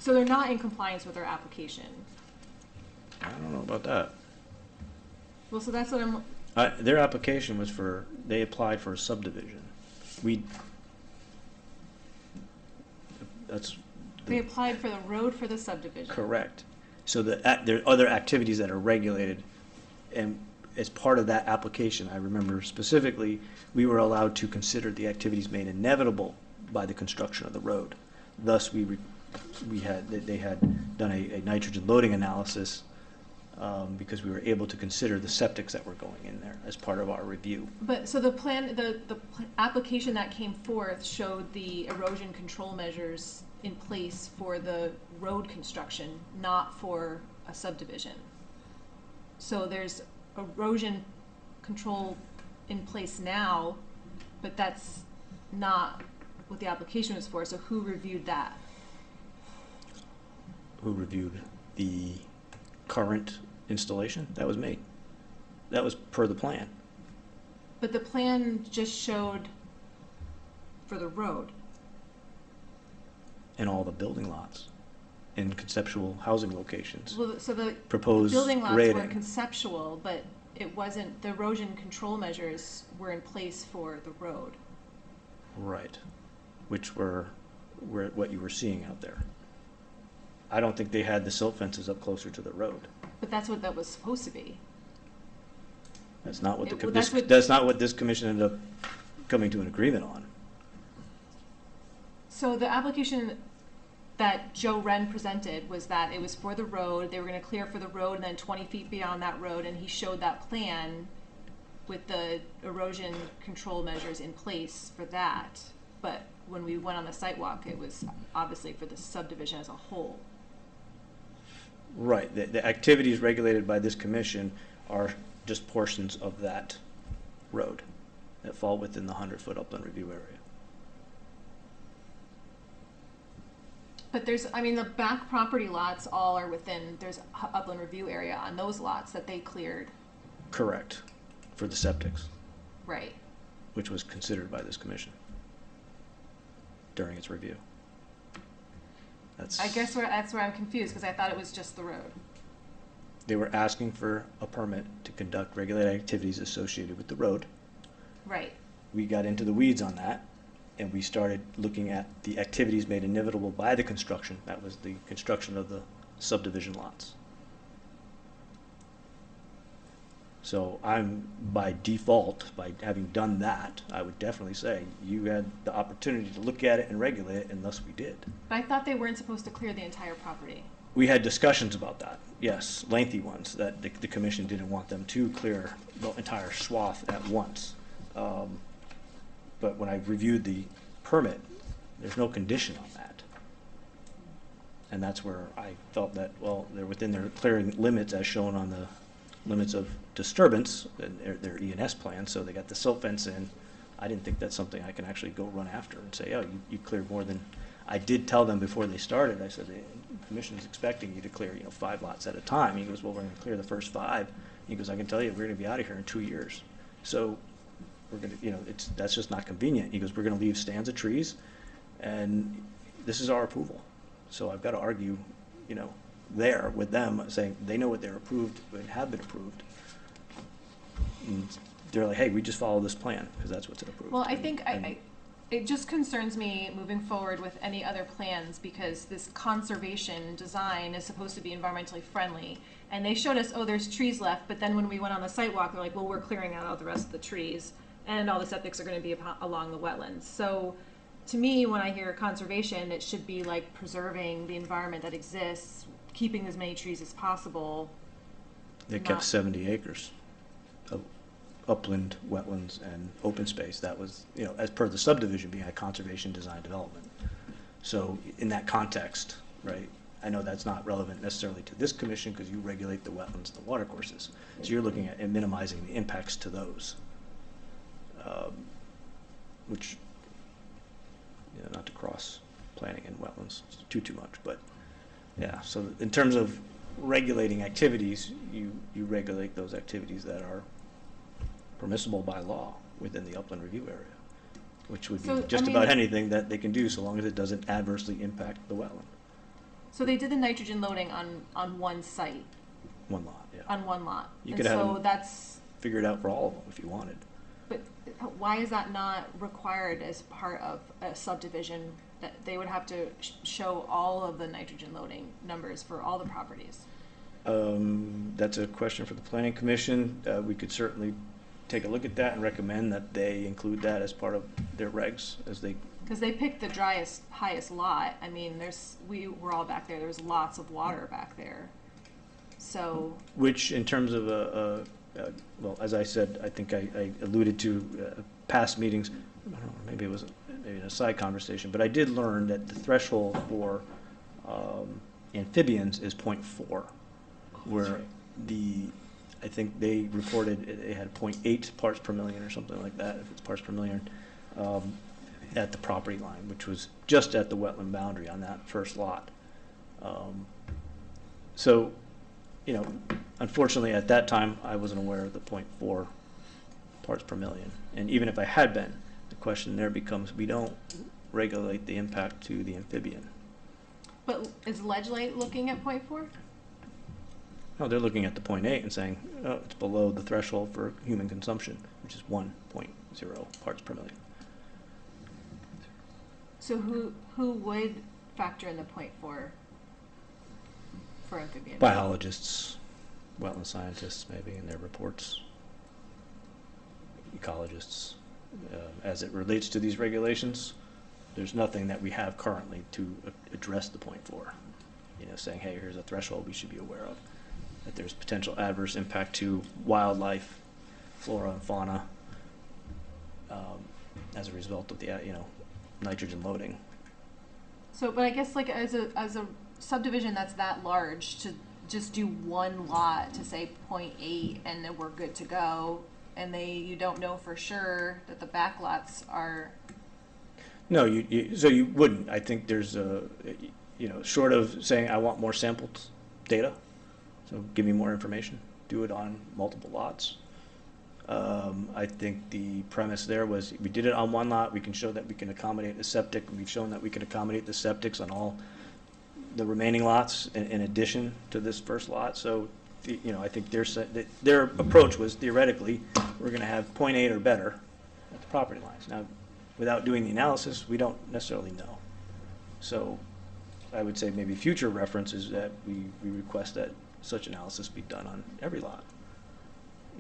So they're not in compliance with their application. I don't know about that. Well, so that's what I'm, Their application was they applied for a subdivision. That's they applied for the road for the subdivision. correct. So there are other activities that are regulated, and as part of that application, I remember specifically, we were allowed to consider the activities made inevitable by the construction of the road. Thus, they had done a nitrogen loading analysis because we were able to consider the septics that were going in there as part of our review. But, so the application that came forth showed the erosion control measures in place for the road construction, not for a subdivision. So there's erosion control in place now, but that's not what the application was for, so who reviewed that? Who reviewed the current installation? That was me. That was per the plan. But the plan just showed for the road. And all the building lots in conceptual housing locations. Well, so the Proposed building lots were rating. conceptual, but it wasn't, the erosion control measures were in place for the road. Right. Which were what you were seeing out there. I don't think they had the silt fences up closer to the road. But that's what that was supposed to be. That's not what That's what- this commission ended up coming to an agreement on. So the application that Joe Wren presented was that it was for the road, they were gonna clear for the road and then 20 feet beyond that road, and he showed that plan, with the erosion control measures in place for that, but when we went on the site walk, it was obviously for the subdivision as a whole. Right, the activities regulated by this commission are just portions of that road that fall within the 100-foot upland review area. But there's, I mean, the back property lots all are within, there's upland review area on those lots that they cleared. Correct, for the septics, Right. which was considered by this commission during its review. I guess that's where I'm confused, because I thought it was just the road. They were asking for a permit to conduct regulated activities associated with the road. Right. We got into the weeds on that, and we started looking at the activities made inevitable by the construction. That was the construction of the subdivision lots. So I'm, by default, by having done that, I would definitely say you had the opportunity to look at it and regulate it, and thus we did. But I thought they weren't supposed to clear the entire property. We had discussions about that, yes, lengthy ones, that the commission didn't want them to clear the entire swath at once. But when I reviewed the permit, there's no condition on that. And that's where I felt that, well, they're within their clearing limits as shown on the limits of disturbance, and their E&S plan, so they got the silt fence in. I didn't think that's something I can actually go run after and say, oh, you cleared more than, I did tell them before they started, I said, the commission's expecting you to clear, 5 lots at a time. He goes, well, we're gonna clear the first 5. He goes, I can tell you, we're gonna be out of here in 2 years. So we're gonna, that's just not convenient. He goes, we're gonna leave stands of trees, and this is our approval. So I've got to argue, there with them, saying they know what they're approved and have been approved. And they're like, hey, we just follow this plan, because that's what's approved. Well, I think it just concerns me moving forward with any other plans, because this conservation design is supposed to be environmentally friendly. And they showed us, oh, there's trees left, but then when we went on the site walk, they're like, well, we're clearing out all the rest of the trees, and all the septics are gonna be along the wetlands. So, to me, when I hear conservation, it should be like preserving the environment that exists, keeping as many trees as possible. They kept 70 acres of upland, wetlands, and open space. That was, as per the subdivision being a conservation design development. So in that context, right, I know that's not relevant necessarily to this commission because you regulate the wetlands and the water courses. So you're looking at minimizing the impacts to those, which, not to cross planning and wetlands too much, but yeah. So in terms of regulating activities, you regulate those activities that are permissible by law within the upland review area, which would be about anything that they can do so long as it doesn't adversely impact the wetland. So they did the nitrogen loading on one site, One lot, yeah. on one lot. You And could have so them that's, figure it out for all of them if you wanted. but why is that not required as part of a subdivision, that they would have to show all of the nitrogen loading numbers for all the properties? That's a question for the planning commission. We could certainly take a look at that and recommend that they include that as part of their regs as they. Because they picked the driest, highest lot. I mean, we were all back there. There was lots of water back there. So. Which, in terms of well, as I said, I think I alluded to past meetings. I don't know, maybe it was maybe a side conversation, but I did learn that the threshold for amphibians is 0.4, where I think they reported they had 0.8 parts per million or something like that, if it's parts per million, at the property line, which was just at the wetland boundary on that first lot. So, unfortunately at that time, I wasn't aware of the 0.4 parts per million. And even if I had been, the question there becomes, we don't regulate the impact to the amphibian. But is Ledgelight looking at 0.4? No, they're looking at the 0.8 and saying, oh, it's below the threshold for human consumption, which is 1.0 parts per million. So who would factor in the 0.4 for amphibians? Biologists, wetland scientists, maybe in their reports, ecologists. As it relates to these regulations, there's nothing that we have currently to address the 0.4. Saying, hey, here's a threshold we should be aware of. That there's potential adverse impact to wildlife, flora and fauna as a result of the, nitrogen loading. So, but I guess like as a subdivision that's that large, to just do one lot to say 0.8 and then we're good to go, and you don't know for sure that the back lots are. No, so you wouldn't. I think there's short of saying I want more sampled data, so give me more information, do it on multiple lots. I think the premise there was we did it on one lot, we can show that we can accommodate a septic, and we've shown that we can accommodate the septics on all the remaining lots in addition to this first lot. So, I think their approach was theoretically, we're gonna have 0.8 or better at the property lines. Now, without doing the analysis, we don't necessarily know. So I would say maybe future reference is that we request that such analysis be done on every lot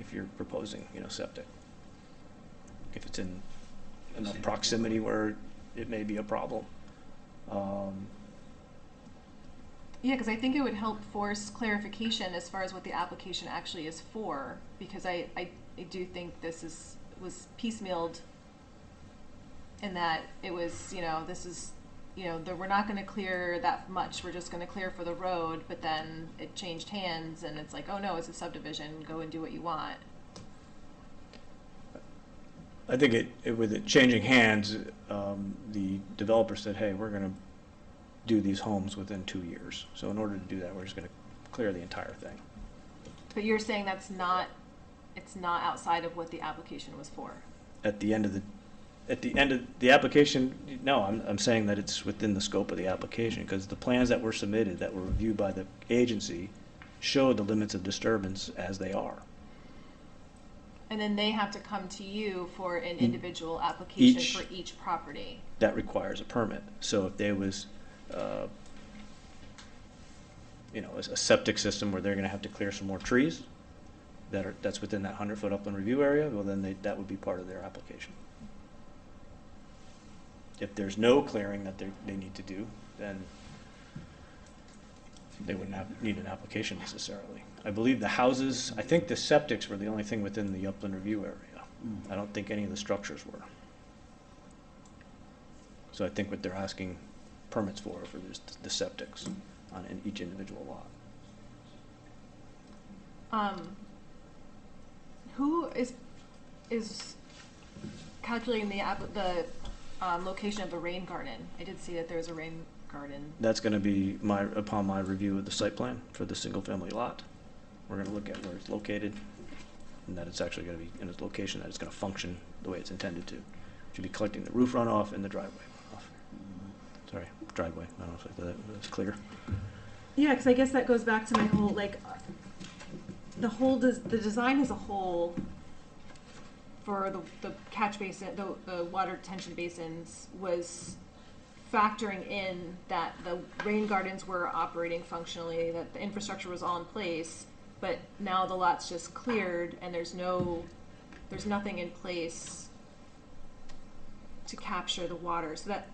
if you're proposing, septic. If it's in enough proximity where it may be a problem. Yeah, because I think it would help force clarification as far as what the application actually is for, because I do think this was piecemealed in that it was, this is, we're not going to clear that much, we're just going to clear for the road, but then it changed hands and it's like, oh no, it's a subdivision, go and do what you want. I think with it changing hands, the developer said, hey, we're going to do these homes within 2 years. So in order to do that, we're just going to clear the entire thing. But you're saying it's not outside of what the application was for? At the end of the application, no, I'm saying that it's within the scope of the application, because the plans that were submitted, that were reviewed by the agency, showed the limits of disturbance as they are. And then they have to come to you for an individual application for each property? That requires a permit. So if there was, a septic system where they're gonna have to clear some more trees that's within that 100-foot upland review area, well then that would be part of their application. If there's no clearing that they need to do, then they wouldn't need an application necessarily. I believe the houses, I think the septics were the only thing within the upland review area. I don't think any of the structures were. So I think what they're asking permits for the septics on each individual lot. Who is calculating the location of the rain garden? I did see that there was a rain garden. That's going to be upon my review of the site plan for the single-family lot. We're going to look at where it's located, and that it's actually going to be in its location, that it's going to function the way it's intended to. It should be collecting the roof runoff and the driveway runoff. Sorry, driveway. I don't know if that's clear. Yeah, because I guess that goes back to my whole, the design as a whole for the catch basin, the water detention basins, was factoring in that the rain gardens were operating functionally, that the infrastructure was all in place, but now the lot's just cleared and there's nothing in place to capture the water. So that,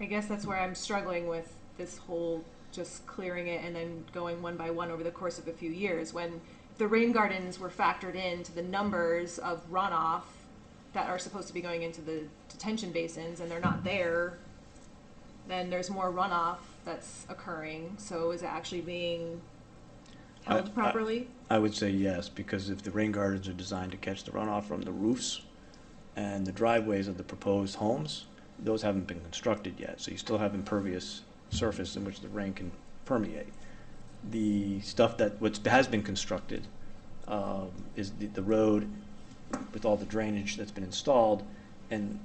I guess that's where I'm struggling with this whole just clearing it and then going one by one over the course of a few years, when the rain gardens were factored into the numbers of runoff that are supposed to be going into the detention basins and they're not there, then there's more runoff that's occurring. So is it actually being held properly? I would say yes, because if the rain gardens are designed to catch the runoff from the roofs and the driveways of the proposed homes, those haven't been constructed yet. So you still have impervious surface in which the rain can permeate. The stuff that has been constructed is the road with all the drainage that's been installed, and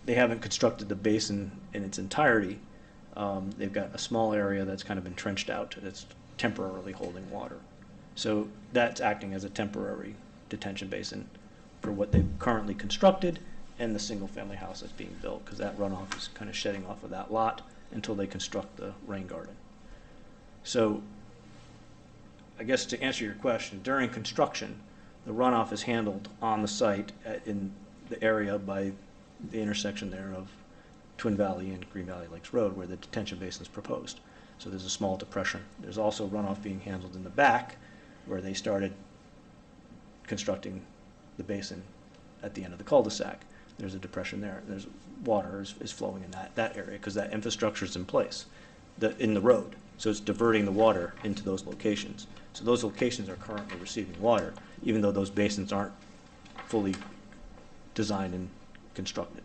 they haven't constructed the basin in its entirety. They've got a small area that's kind of been trenched out that's temporarily holding water. So that's acting as a temporary detention basin for what they've currently constructed and the single-family house that's being built, because that runoff is kind of shedding off of that lot until they construct the rain garden. So I guess to answer your question, during construction, the runoff is handled on the site in the area by the intersection there of Twin Valley and Green Valley Lakes Road, where the detention basin is proposed. So there's a small depression. There's also runoff being handled in the back, where they started constructing the basin at the end of the cul-de-sac. There's a depression there. There's water is flowing in that area because that infrastructure is in place, in the road. So it's diverting the water into those locations. So those locations are currently receiving water, even though those basins aren't fully designed and constructed.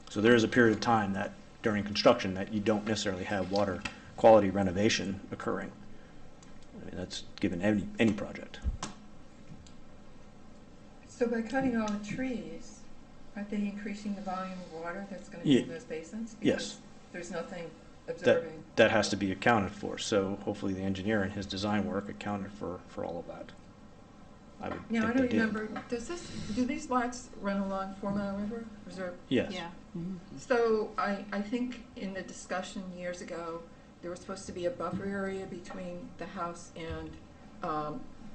So there is a period of time that during construction that you don't necessarily have water quality renovation occurring. I mean, that's given any project. So by cutting all the trees, aren't they increasing the volume of water that's gonna be Ye- in those basins? yes. Because there's nothing That, observing. that has to be accounted for, so hopefully the engineer in his design work accounted for all of that. I would Now, I think don't they did. remember, do these lots run along 4 Mile River? Is there, Yes. Yeah. so I think in the discussion years ago, there was supposed to be a buffer area between the house and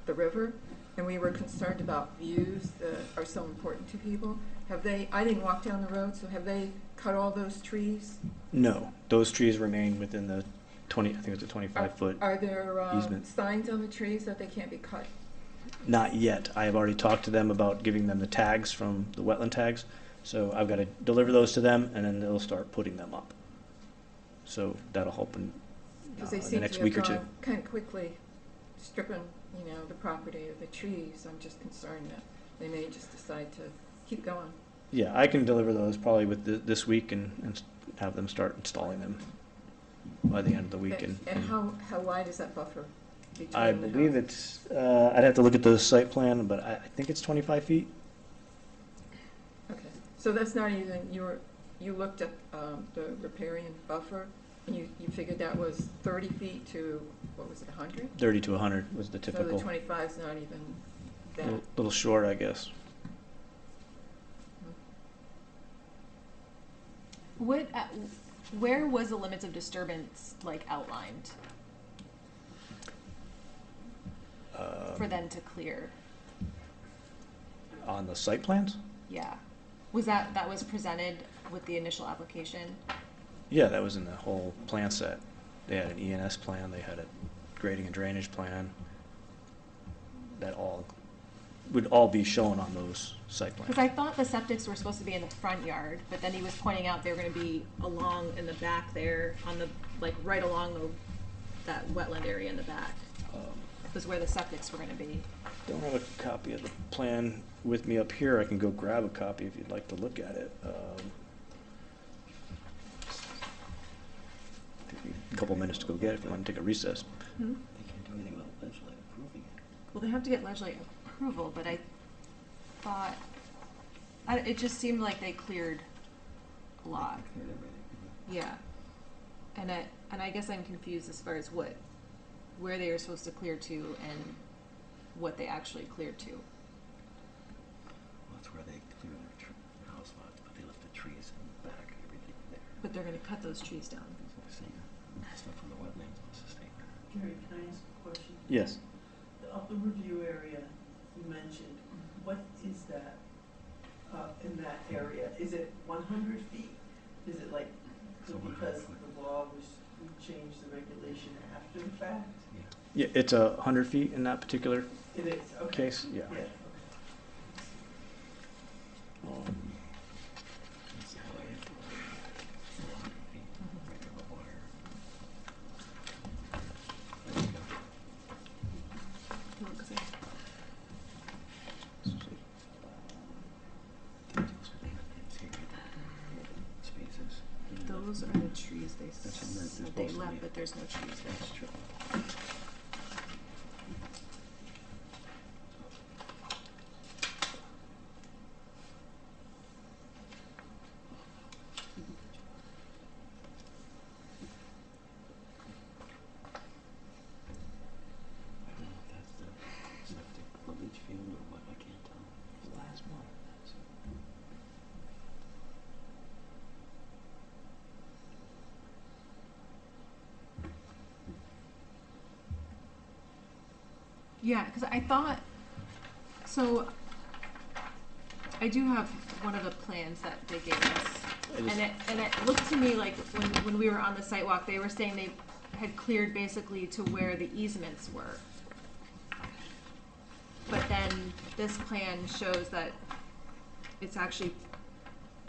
the river, and we were concerned about views that are so important to people. Have they, I didn't walk down the road, so have they cut all those trees? No, those trees remain within the 20, I think it's a 25-foot. Are there easement. signs on the trees that they can't be cut? Not yet. I have already talked to them about giving them the tags from the wetland tags. So I've got to deliver those to them, and then they'll start putting them up. So that'll help in Because they the seem next to week have or two. gone kind of quickly stripping, the property of the trees. I'm just concerned that they may just decide to keep going. Yeah, I can deliver those probably with this week and have them start installing them by the end of the week. And how wide is that buffer between I the believe houses? it's, I'd have to look at the site plan, but I think it's 25 feet. Okay, so that's not even, you looked at the riparian buffer, and you figured that was 30 feet to, what was it, 100? 30 to 100 was the So typical. the 25 is not even that. Little short, I guess. What, where was the limits of disturbance outlined for them to clear? On the site plans? Yeah. Was that was presented with the initial application? Yeah, that was in the whole plan set. They had an ENS plan, they had a grading and drainage plan. That would all be shown on those site plans. Because I thought the septics were supposed to be in the front yard, but then he was pointing out they were going to be along in the back there, on the right along that wetland area in the back. Was where the septics were going to be. Don't have a copy of the plan with me up here. I can go grab a copy if you'd like to look at it. Take me a couple minutes to go get it if you want to take a recess. Hmm? They can't do anything without legislative approving it. Well, they have to get legislative approval, but I thought, it just seemed like they cleared a lot. They cleared everything. Yeah. And I guess I'm confused as far as where they were supposed to clear to and what they actually cleared to. Well, that's where they clear their house lots, but they left the trees in the back and everything there. But they're going to cut those trees down. That's what they're saying. Stuff from the wetlands must have stayed there. Jerry, can I ask a question? Yes. The upper review area you mentioned, what is that in that area? Is it 100 feet? Is it like, It's a 100 because foot. the law we changed the regulation after the fact? Yeah, it's 100 feet in that particular It is, okay. case. Yeah. Yeah, okay. It's the way it- 400 feet, right to the water. There you go. Spaces. Those are the trees they That's what they're said supposed they to left, be. but there's no trees there. That's true. I don't know if that's the septic, the leach field or what, I can't tell. Last one. Yeah, because I thought, so I do have one of the plans that they gave us. And it looked to me like when we were on the site walk, they were saying they had cleared basically to where the easements were. But then then this plan shows that it's actually,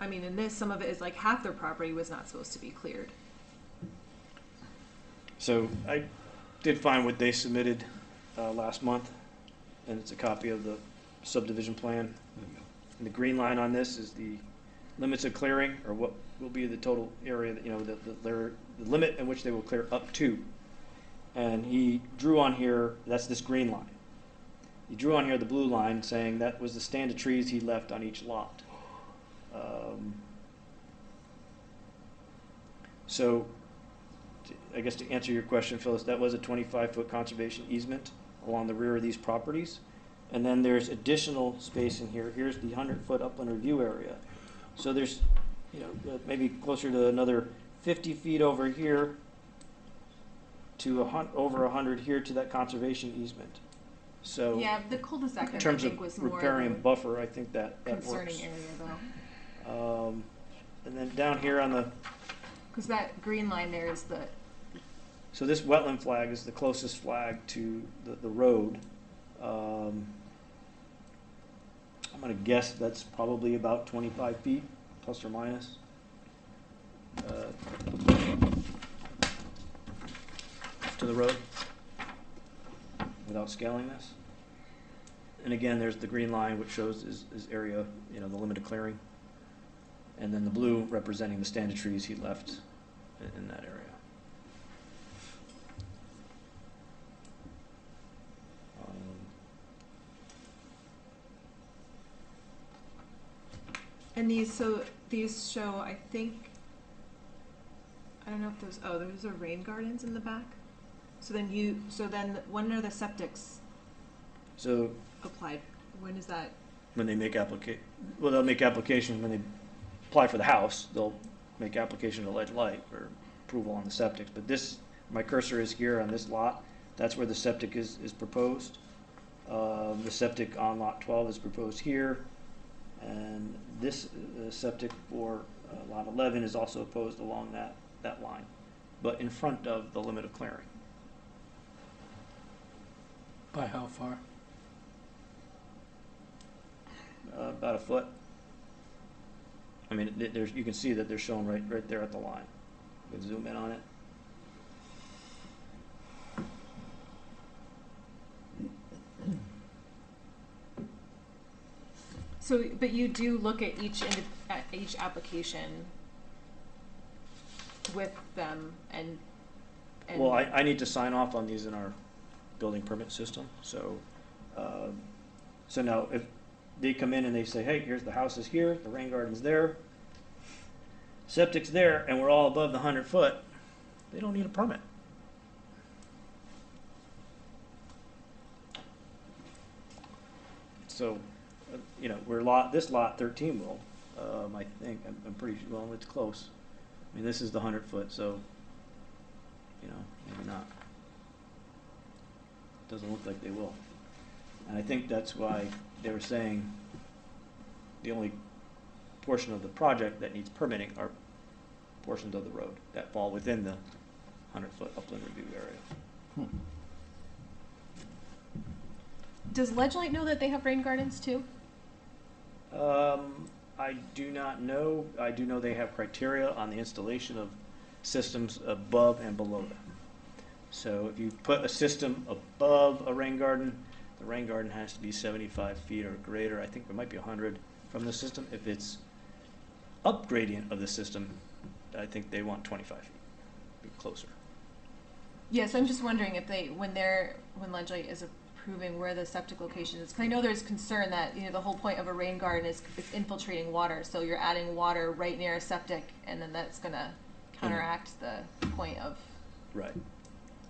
I mean, in this, some of it is like half their property was not supposed to be cleared. So I did find what they submitted last month, and it's a copy of the subdivision plan. There you go. And the green line on this is the limits of clearing, or what will be the total area, that, you know, the limit in which they will clear up to. And he drew on here, that's this green line. He drew on here the blue line, saying that was the stand of trees he left on each lot. So, I guess to answer your question, Phyllis, that was a 25-foot conservation easement along the rear of these properties. And then there's additional space in here. Here's the 100-foot upland review area. So there's, you know, maybe closer to another 50 feet over here to over 100 here to that conservation easement. So Yeah, the cul-de-sac, in I terms think, of was more riparian of a buffer, I think that concerning works. area though. And then down here on the, Because that green line there is the, so this wetland flag is the closest flag to the road. I'm gonna guess that's probably about 25 feet, plus or minus. To the road, without scaling this. And again, there's the green line, which shows is area, you know, the limit of clearing. And then the blue representing the stand of trees he left in that area. and these show, I think, I don't know if those, oh, those are rain gardens in the back? So then when are the septics So applied? When is that? when they make they'll make application when they apply for the house, they'll make application to Ledge Light for approval on the septic. But this, my cursor is here on this lot, that's where the septic is proposed. The septic on lot 12 is proposed here, and this septic for lot 11 is also proposed along that line, but in front of the limit of clearing. By how far? About a foot. I mean, there's, you can see that they're shown right there at the line. We can zoom in on it. So, but you do look at each application with them and. Well, I need to sign off on these in our building permit system, so, so now if they come in and they say, hey, here's the house is here, the rain garden's there, septic's there, and we're all above the 100 foot, they don't need a permit. So, you know, this lot 13 will, I think, I'm pretty sure, well, it's close. I mean, this is the 100 foot, so, you know, maybe not. Doesn't look like they will. And I think that's why they were saying the only portion of the project that needs permitting are portions of the road that fall within the 100-foot upland review area. Does Ledge Light know that they have rain gardens too? I do not know. I do know they have criteria on the installation of systems above and below them. So if you put a system above a rain garden, the rain garden has to be 75 feet or greater. I think it might be 100 from the system. If it's up gradient of the system, I think they want 25 feet, be closer. Yes, I'm just wondering if when Ledge Light is approving where the septic location is. 'Cause I know there's concern that, you know, the whole point of a rain garden is infiltrating water. So you're adding water right near a septic, and then that's gonna counteract the point of. Right.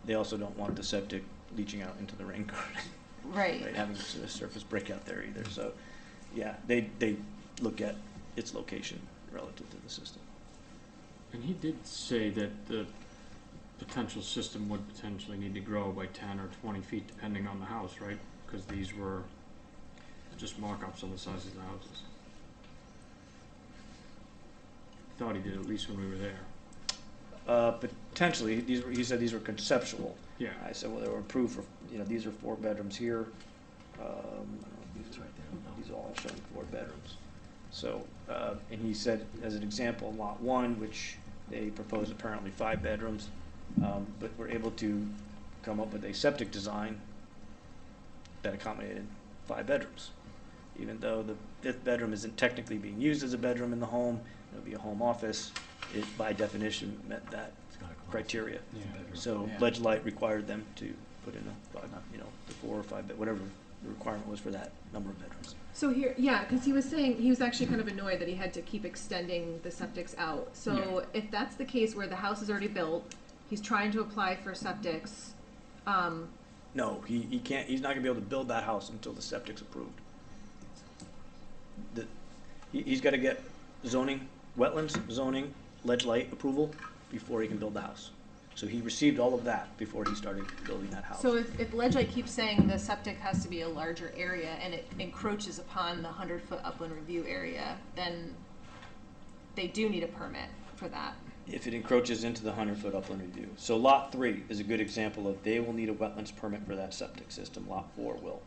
They also don't want the septic leaching out into the rain garden. Right. Right, having a surface break out there either. So, yeah, they look at its location relative to the system. And he did say that the potential system would potentially need to grow by 10 or 20 feet depending on the house, right? Because these were just mock-ups of the sizes of the houses. Thought he did, at least when we were there. Potentially, he said these were conceptual. Yeah. I said, well, they were approved for, you know, these are 4 bedrooms here, I don't know if It's right there. these are all showing 4 bedrooms. So, and he said, as an example, lot 1, which they proposed apparently 5 bedrooms, but were able to come up with a septic design that accommodated 5 bedrooms. Even though the 5th bedroom isn't technically being used as a bedroom in the home, it would be a home office, it by definition met that It's got a closet. criteria. It's a bedroom. So Yeah. Ledge Light required them to put in a 5, the 4 or 5, whatever the requirement was for that number of bedrooms. So here, yeah, because he was saying, he was actually kind of annoyed that he had to keep extending the septics out. So if that's the case where the house is already built, he's trying to apply for septics, No, he can't, he's not gonna be able to build that house until the septic's approved. He's gotta get zoning, wetlands, zoning, ledge light approval before he can build the house. So he received all of that before he started building that house. so if Ledge Light keeps saying the septic has to be a larger area and it encroaches upon the 100-foot upland review area, then they do need a permit for that. If it encroaches into the 100-foot upland review. So lot 3 is a good example of they will need a wetlands permit for that septic system, lot 4 will.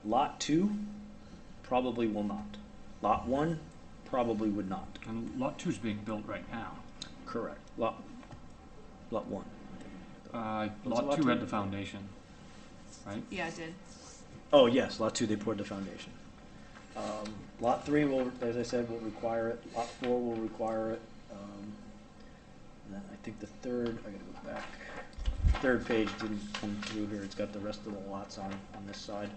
Lot 2 probably will not. Lot 1 probably would not. And lot 2 is being built right now. Correct. Lot 1. Was it Lot lot 2 two? had the foundation, right? Yeah, it did. Oh, yes, lot 2, they poured the foundation. Lot 3 will, as I said, will require it. Lot 4 will require it. And then I think the third, I gotta go back. Third page didn't come through here. It's got the rest of the lots on this side.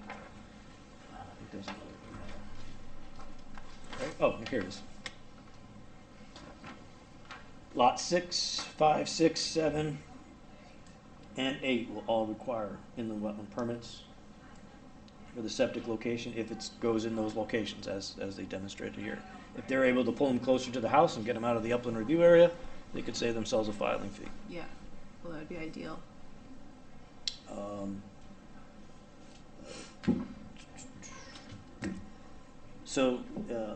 I think there's another one. Right? Oh, here it is. Lot 6, 5, 6, 7, and 8 will all require inland wetland permits for the septic location if it goes in those locations as they demonstrated here. If they're able to pull them closer to the house and get them out of the upland review area, they could save themselves a filing fee. Yeah, well, that would be ideal. So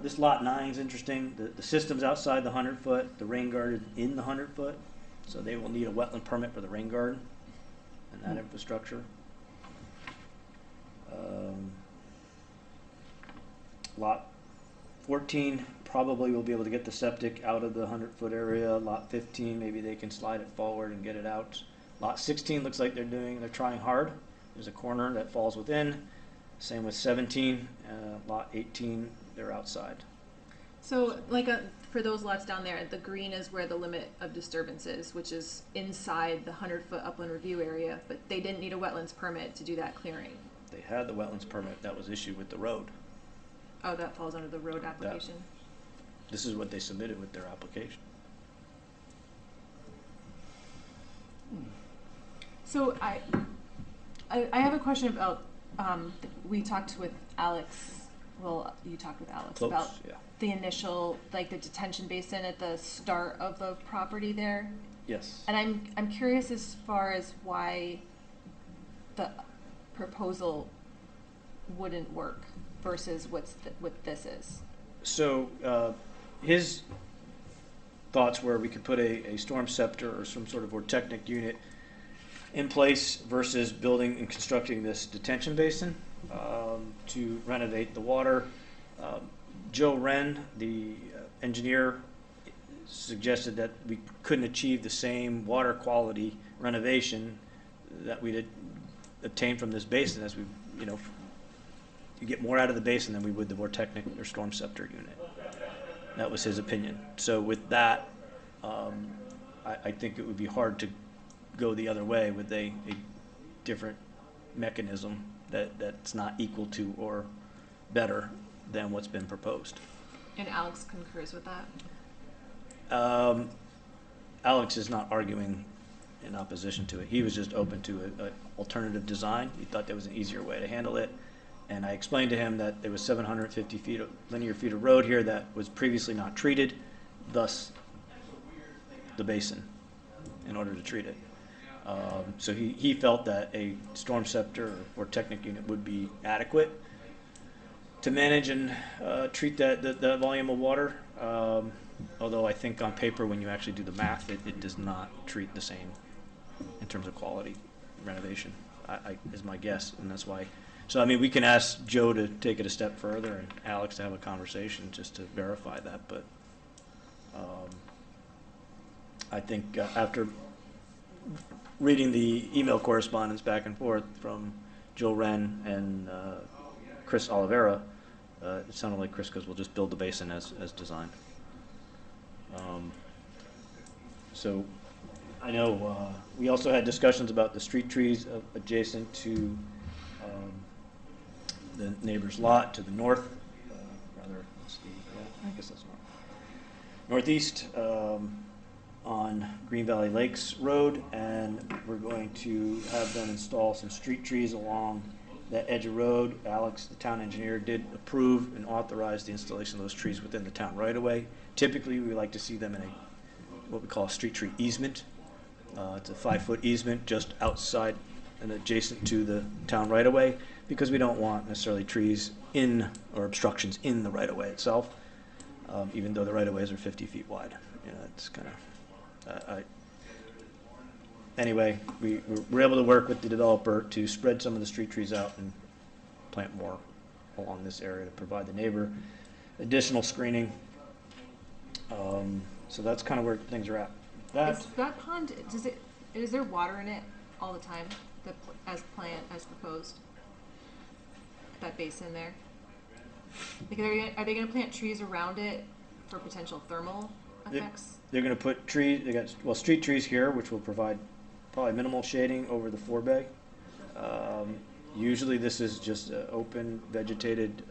this lot 9 is interesting. The system's outside the 100-foot, the rain garden in the 100-foot, so they will need a wetland permit for the rain garden and that infrastructure. Lot 14 probably will be able to get the septic out of the 100-foot area. Lot 15, maybe they can slide it forward and get it out. Lot 16 looks like they're trying hard. There's a corner that falls within. Same with 17. Lot 18, they're outside. So, like, for those lots down there, the green is where the limit of disturbance is, which is inside the 100-foot upland review area, but they didn't need a wetlands permit to do that clearing. They had the wetlands permit that was issued with the road. Oh, that falls under the road application. This is what they submitted with their application. So I have a question about, we talked with Alex, well, you talked with Alex Close, about yeah. the initial, like the detention basin at the start of the property there. Yes. And I'm curious as far as why the proposal wouldn't work versus what this is. So his thoughts were we could put a storm scepter or some sort of vortechnic unit in place versus building and constructing this detention basin to renovate the water. Joe Wren, the engineer, suggested that we couldn't achieve the same water quality renovation that we'd obtained from this basin as we, you get more out of the basin than we would the vortechnic or storm scepter unit. That was his opinion. So with that, I think it would be hard to go the other way with a different mechanism that's not equal to or better than what's been proposed. And Alex concurs with that? Alex is not arguing in opposition to it. He was just open to an alternative design. He thought there was an easier way to handle it. And I explained to him that there was 750 feet of linear feet of road here that was previously not treated, thus the basin in order to treat it. So he felt that a storm scepter or technic unit would be adequate to manage and treat that volume of water. Although I think on paper, when you actually do the math, it does not treat the same in terms of quality renovation, is my guess. And that's why So, I mean, we can ask Joe to take it a step further and Alex to have a conversation just to verify that, but I think after reading the email correspondence back and forth from Joe Wren and Chris Oliveira, it sounded like Chris goes, we'll just build the basin as designed. So I know we also had discussions about the street trees adjacent to the neighbor's lot to the north, rather, let's see, yeah, I guess that's northeast, on Green Valley Lakes Road, and we're going to have them install some street trees along that edge of road. Alex, the town engineer, did approve and authorize the installation of those trees within the town right of way. Typically, we like to see them in what we call a street tree easement. It's a 5-foot easement just outside and adjacent to the town right of way, because we don't want necessarily trees in or obstructions in the right of way itself, even though the right of ways are 50 feet wide. You know, it's kind of anyway, we were able to work with the developer to spread some of the street trees out and plant more along this area to provide the neighbor additional screening. So that's kind of where things are at. Is that pond, is there water in it all the time, as proposed? That basin there? Like, are they gonna plant trees around it for potential thermal effects? They're going to put trees, they got, well, street trees here, which will provide probably minimal shading over the forebay. Usually this is just open, vegetated,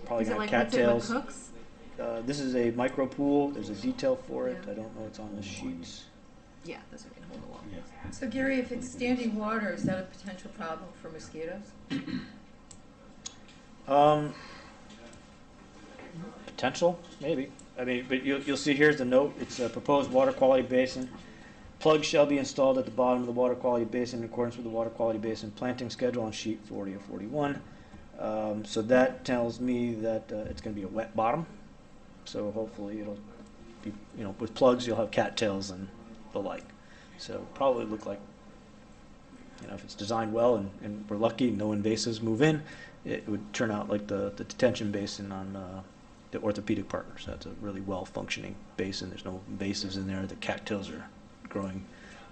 probably Is it got like cattails. what's it, what cooks? This is a micro pool. There's a detail for it. I don't know what's on the sheets. Yeah, that's what we can hold the wall. Yeah. So Gary, if it's standing water, is that a potential problem for mosquitoes? Potential, maybe. I mean, but you'll see here's the note. It's a proposed water quality basin. Plugs shall be installed at the bottom of the water quality basin in accordance with the water quality basin planting schedule on sheet 40 or 41. So that tells me that it's going to be a wet bottom. So hopefully it'll be, you know, with plugs you'll have cattails and the like. So probably look like, you know, if it's designed well and we're lucky, no invasives move in, it would turn out like the detention basin on the orthopedic partners. That's a really well-functioning basin. There's no invasives in there. The cattails are growing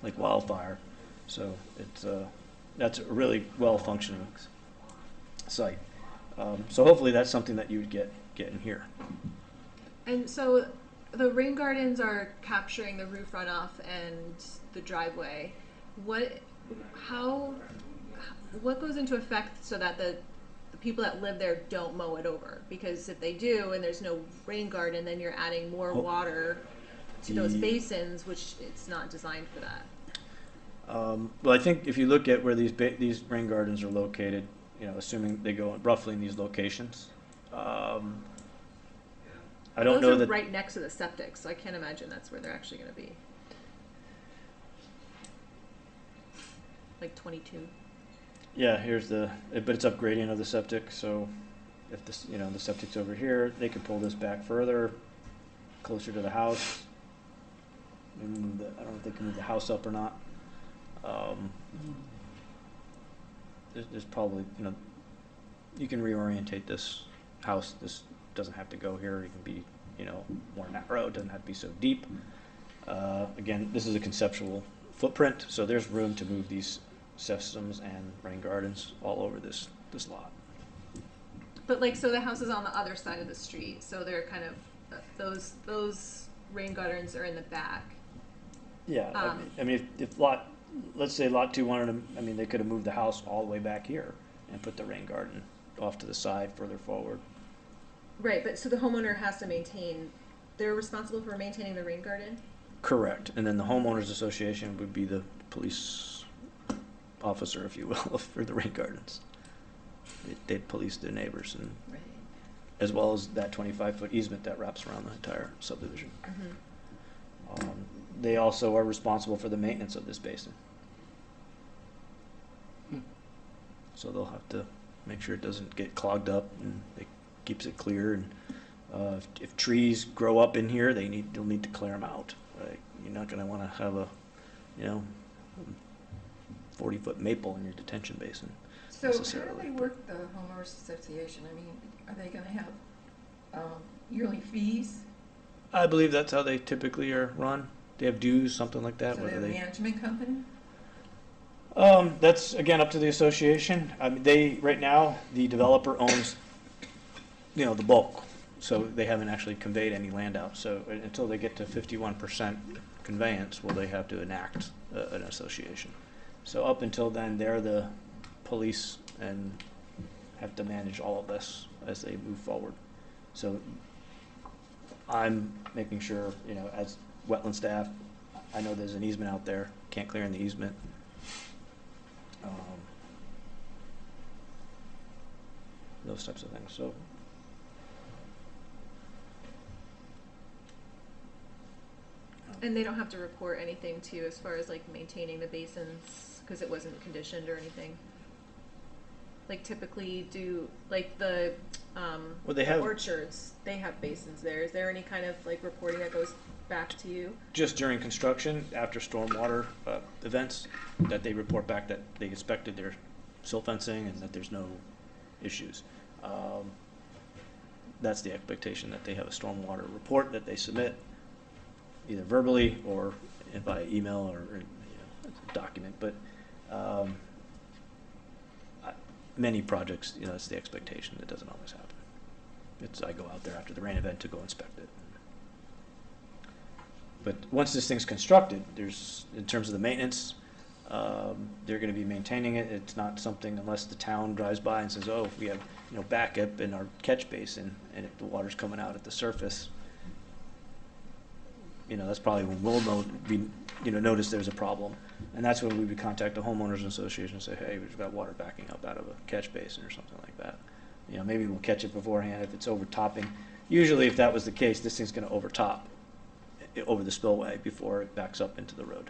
like wildfire. So it's that's a really well-functioning site. So hopefully that's something that you would get in here. And so the rain gardens are capturing the roof runoff and the driveway. What goes into effect so that the people that live there don't mow it over? Because if they do and there's no rain garden, then you're adding more water to those basins, which it's not designed for that. Well, I think if you look at where these rain gardens are located, you know, assuming they go roughly in these locations, I don't know Those are that right next to the septic, so I can't imagine that's where they're actually going to be. Like 22. Yeah, here's but it's up gradient of the septic, so if this, you know, the septic's over here, they could pull this back further, closer to the house. I don't know if they can move the house up or not. There's probably, you know, you can reorientate this house. This doesn't have to go here. It can be, you know, more narrow. It doesn't have to be so deep. Again, this is a conceptual footprint, so there's room to move these systems and rain gardens all over this lot. But like, so the house is on the other side of the street, so they're kind of those rain gardens are in the back. Yeah, I mean, if let's say lot 2 wanted to, I mean, they could have moved the house all the way back here and put the rain garden off to the side further forward. Right, but so the homeowner has to they're responsible for maintaining the rain garden? Correct, and then the homeowners association would be the police officer, if you will, for the rain gardens. They'd police their neighbors, and Right. as well as that 25-foot easement that wraps around the entire subdivision. Mm-hmm. They also are responsible for the maintenance of this basin. So they'll have to make sure it doesn't get clogged up and it keeps it clear. And if trees grow up in here, they'll need to clear them out. Right? You're not going to want to have a, you know, 40-foot maple in your detention basin So how do necessarily. they work the homeowners association? I mean, are they gonna have, yearly fees? I believe that's how they typically are run. They have dues, something like that. So they Whether have a they, management company? that's again up to the association. I mean, right now the developer owns, the bulk, so they haven't actually conveyed any land out. So until they get to 51% conveyance, will they have to enact an association? So up until then, they're the police and have to manage all of this as they move forward. So I'm making sure, as wetland staff, I know there's an easement out there, can't clear in the easement. Those types of things, so. And they don't have to report anything to you as far as like maintaining the basins, because it wasn't conditioned or anything? Like typically like the, Well, they have, orchards, they have basins there. Is there any kind of like reporting that goes back to you? just during construction, after stormwater events, that they report back that they inspected their silt fencing and that there's no issues. That's the expectation, that they have a stormwater report that they submit, either verbally or by email or a document. But many projects, it's the expectation. It doesn't always happen. I go out there after the rain event to go inspect it. But once this thing's constructed, in terms of the maintenance, they're going to be maintaining it. It's not something, unless the town drives by and says, oh, if we have backup in our catch basin and if the water's coming out at the surface, that's probably when we'll notice there's a problem. And that's when we would contact the homeowners association and say, hey, we've got water backing up out of a catch basin or something like that. Maybe we'll catch it beforehand if it's overtopping. Usually if that was the case, this thing's going to overtop over the spillway before it backs up into the road.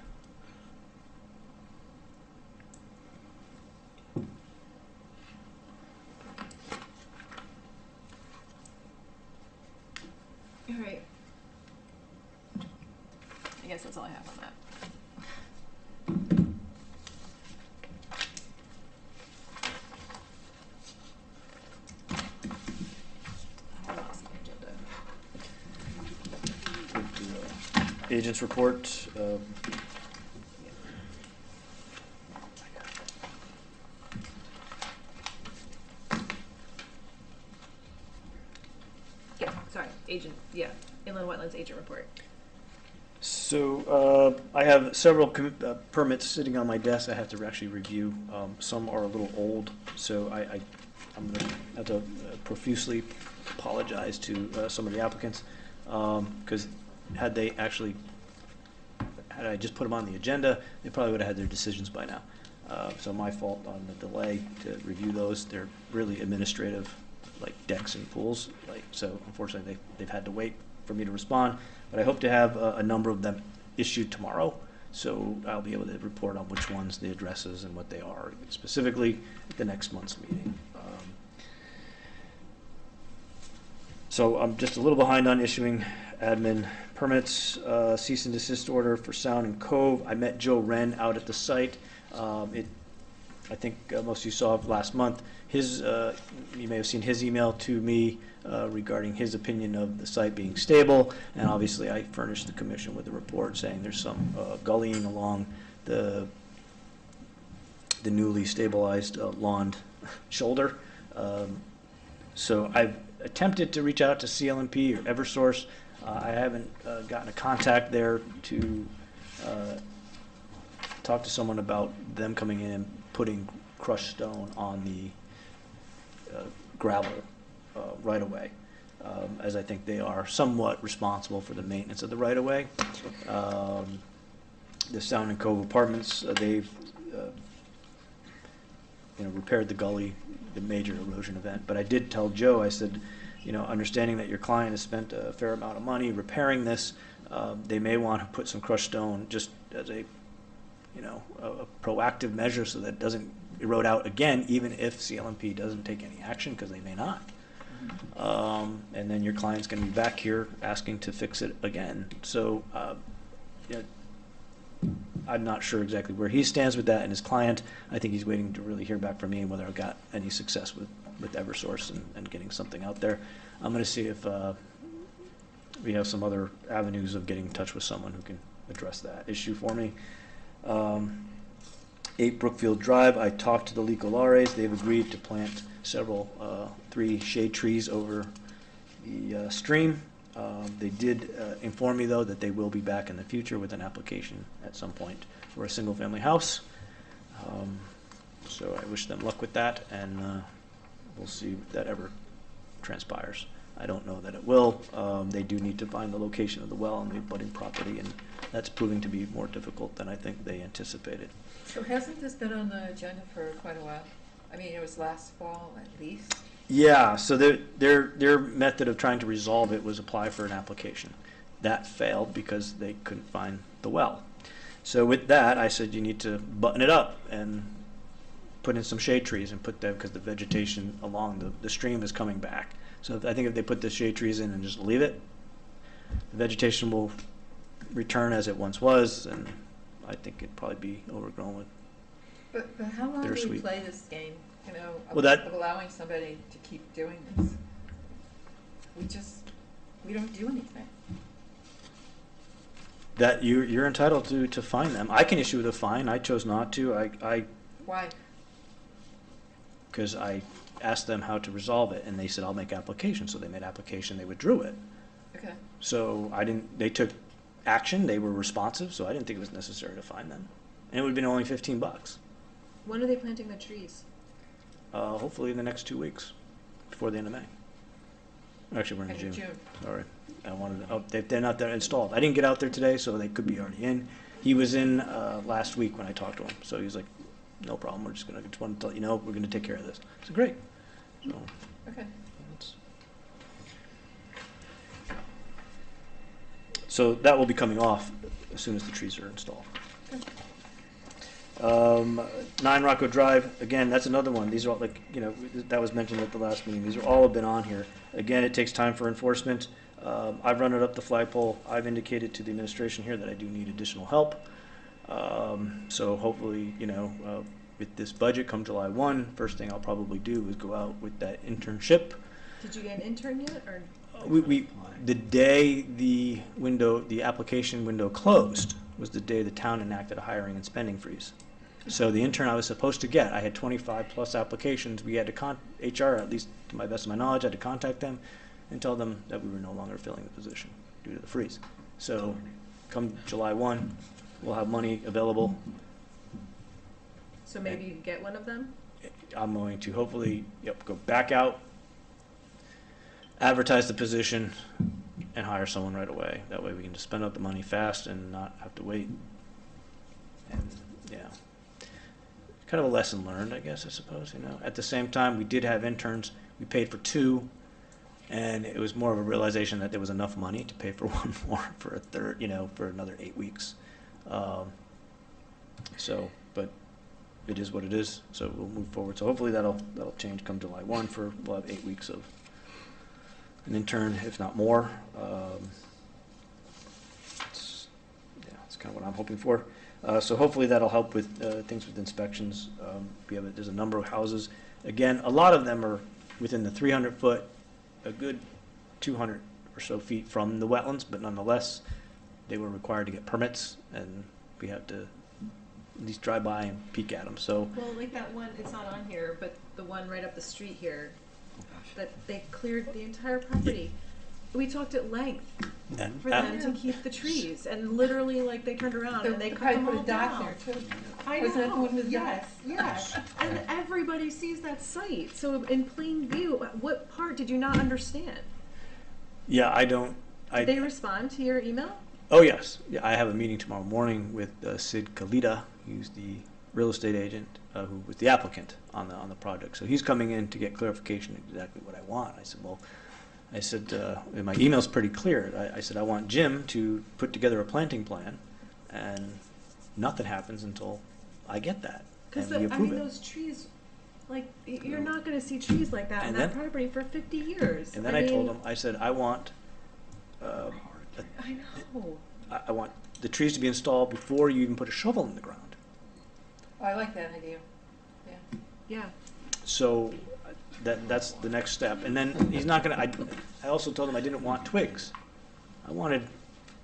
All right. I guess that's all I have on that. I lost the agenda. Agents report. Yeah, sorry, inland wetlands agent report. So I have several permits sitting on my desk I have to actually review. Some are a little old, so I'm going to have to profusely apologize to some of the applicants, because had I just put them on the agenda, they probably would have had their decisions by now. So my fault on the delay to review those. They're really administrative, like decks and pools. So unfortunately, they've had to wait for me to respond. But I hope to have a number of them issued tomorrow. So I'll be able to report on which ones, the addresses, and what they are specifically at the next month's meeting. So I'm just a little behind on issuing admin permits. Cease and desist order for Sound and Cove. I met Joe Wren out at the site. I think most of you saw last month. You may have seen his email to me regarding his opinion of the site being stable, and obviously I furnished the commission with a report saying there's some gullying along the newly stabilized lawn shoulder. So I've attempted to reach out to CLMP or Eversource. I haven't gotten a contact there to talk to someone about them coming in and putting crushed stone on the gravel right away, as I think they are somewhat responsible for the maintenance of the right of way. The Sound and Cove Apartments, they've repaired the gully, the major erosion event. But I did tell Joe, I said, understanding that your client has spent a fair amount of money repairing this, they may want to put some crushed stone just as a proactive measure so that it doesn't erode out again, even if CLMP doesn't take any action, because they may not. And then your client's going to be back here asking to fix it again. So I'm not sure exactly where he stands with that and his client. I think he's waiting to really hear back from me and whether I've got any success with Eversource and getting something out there. I'm going to see if we have some other avenues of getting in touch with someone who can address that issue for me. 8 Brookfield Drive, I talked to the Licolares. They've agreed to plant several, 3 shade trees over the stream. They did inform me, though, that they will be back in the future with an application at some point for a single-family house. So I wish them luck with that, and we'll see if that ever transpires. I don't know that it will. They do need to find the location of the well and the abutting property, and that's proving to be more difficult than I think they anticipated. So hasn't this been on the agenda for quite a while? I mean, it was last fall at least. Yeah, so their method of trying to resolve it was apply for an application. That failed because they couldn't find the well. So with that, I said you need to button it up and put in some shade trees and put them, because the vegetation along the stream is coming back. So I think if they put the shade trees in and just leave it, the vegetation will return as it once was, and I think it'd probably be overgrown with. But how long do we Bittersweet. play this game, you know, Well, that- of allowing somebody to keep doing this? We don't do anything. That you're entitled to fine them. I can issue the fine. I chose not to. Why? Because I asked them how to resolve it, and they said, I'll make application. So they made application, they withdrew it. Okay. So they took action, they were responsive, so I didn't think it was necessary to fine them. And it would have been only $15. When are they planting the trees? Hopefully in the next 2 weeks, before the end of May. Actually, we're in End of June. June. Sorry. They're not there installed. I didn't get out there today, so they could be already in. He was in last week when I talked to him, so he was like, no problem, just want to let you know, we're gonna take care of this. I said, great. So, Okay. so that will be coming off as soon as the trees are installed. 9 Rocco Drive, again, that's another one. These are all, like, you know, that was mentioned at the last meeting. These are all have been on here. Again, it takes time for enforcement. I've run it up the flagpole. I've indicated to the administration here that I do need additional help. So hopefully, you know, with this budget come July 1, first thing I'll probably do is go out with that internship. Did you get an intern yet, or? The day the application window closed was the day the town enacted a hiring and spending freeze. So the intern I was supposed to get, I had 25 plus applications. We had to HR, at least to my best of my knowledge, had to contact them and tell them that we were no longer filling the position due to the freeze. So come July 1, we'll have money available. So maybe you could get one of them? I'm going to hopefully, go back out, advertise the position, and hire someone right away. That way we can just spend out the money fast and not have to wait. And, yeah. Kind of a lesson learned, I guess, I suppose, you know. At the same time, we did have interns. We paid for 2, and it was more of a realization that there was enough money to pay for 1 more for a third, you know, for another 8 weeks. But it is what it is, so we'll move forward. So hopefully that'll change come July 1 we'll have 8 weeks of an intern, if not more. It's kind of what I'm hoping for. So hopefully that'll help with things with inspections. There's a number of houses. Again, a lot of them are within the 300 foot, a good 200 or so feet from the wetlands, but nonetheless, they were required to get permits, and we had to at least drive by and peek at them. So Well, like that one, it's not on here, but the one right up the street here, that they cleared the entire property. We talked at length and for them to keep the trees, and literally, like, they turned around and they cut them all down. too. I Wasn't that the know, one with the dock? yes, and everybody sees that site, so in plain view, what part did you not understand? yeah, Did they respond to your email? Oh, yes. Yeah, I have a meeting tomorrow morning with Sid Kalita, who's the real estate agent, who was the applicant on the project. So he's coming in to get clarification exactly what I want. I said, and my email's pretty clear. I said, I want Jim to put together a planting plan, and nothing happens until I get that, Because, and we approve it. those trees, like, you're not gonna see trees like that on And that then- property for 50 years. And then I told him, I said, I want, I know. I want the trees to be installed before you even put a shovel in the ground. Oh, I like that idea. Yeah. So that's the next step. And then he's not gonna, I also told him I didn't want twigs. I wanted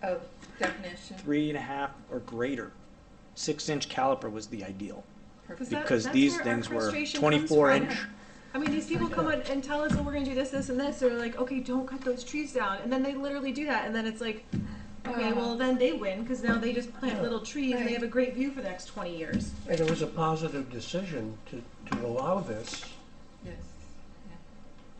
Oh, definition. 3.5 or greater. 6-inch caliper was the ideal. Perfect. Because That's these where our things were frustration comes 24-inch. from. I mean, these people come and tell us, oh, we're gonna do this, this, and this. They're like, okay, don't cut those trees down. And then they literally do that. And then it's like, okay, well, then they win because now they just plant little trees and they have a great view for the next 20 years. And it was a positive decision to allow this, Yes.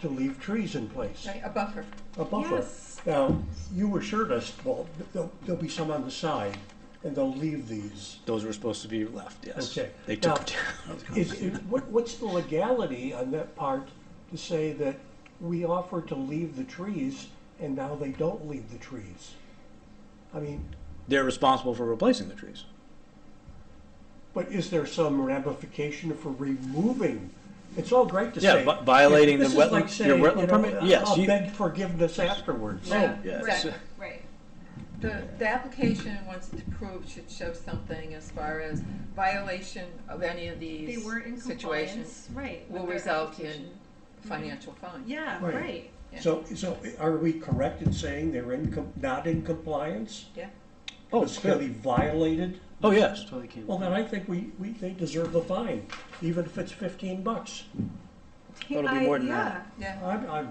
to leave trees in place, Right, a buffer. a buffer. Yes. Now, you assured us, well, there'll be some on the side, and they'll leave these. Those were supposed to be left, yes. Okay. They took Now, it down. What's the legality on that part to say that we offered to leave the trees, and now they don't leave the trees? I mean, They're responsible for replacing the trees. but is there some ramification for removing? It's all great to Yeah, say. violating the This is like wetland, saying, your you wetland know, permit, yes. I'll you- beg forgiveness afterwards. Yeah. yes. Right. Right. The application, once it's approved, should show something as far as violation of any of They these weren't in situations compliance, right? will with their result in application. financial fine. Yeah, Right. right. Yeah. So are we correct in saying they're not in compliance? Yeah. Oh, It's clearly violated? Oh, yes. So they can't. Well, then I think they deserve the fine, even if it's $15. It'll be more than that. Yeah.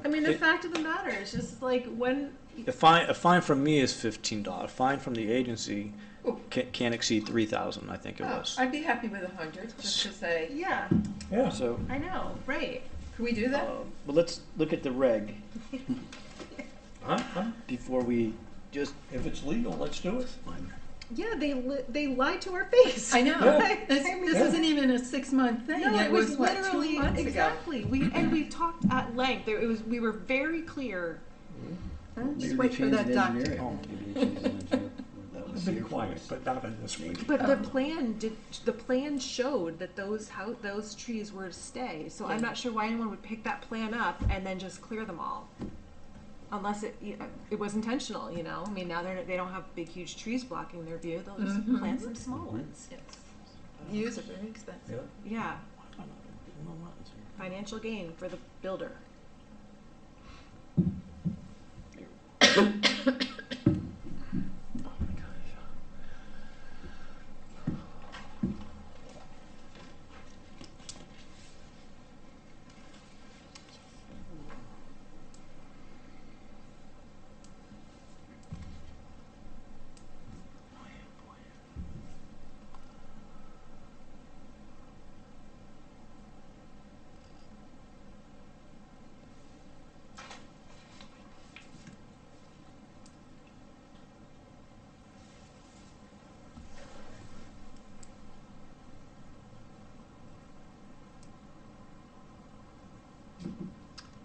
I mean, the fact of the matter is just like when, A fine from me is $15. Fine from the agency Ooh. can't exceed 3,000, I think it Oh, was. I'd be happy with 100, just to say, yeah, Yeah. So, I know, right. can we do that? but let's look at the reg I'm- before we just, If it's legal, let's do it. Yeah, they lied to our face. I know. Yeah. This I mean, isn't even a 6-month thing. No, It was, what, 2 literally months ago? exactly. We talked at length. We were very clear. Just wait for that document. I've been quiet, but not in this week. But the plan showed that those trees were to stay. So I'm not sure why anyone would pick that plan up and then just clear them all, unless it was intentional. You know, I mean, now they don't have big, huge trees blocking their view. They'll just Mhm. plant some small ones. Yes. Views are very expensive. Yeah. Yeah, financial gain for the builder.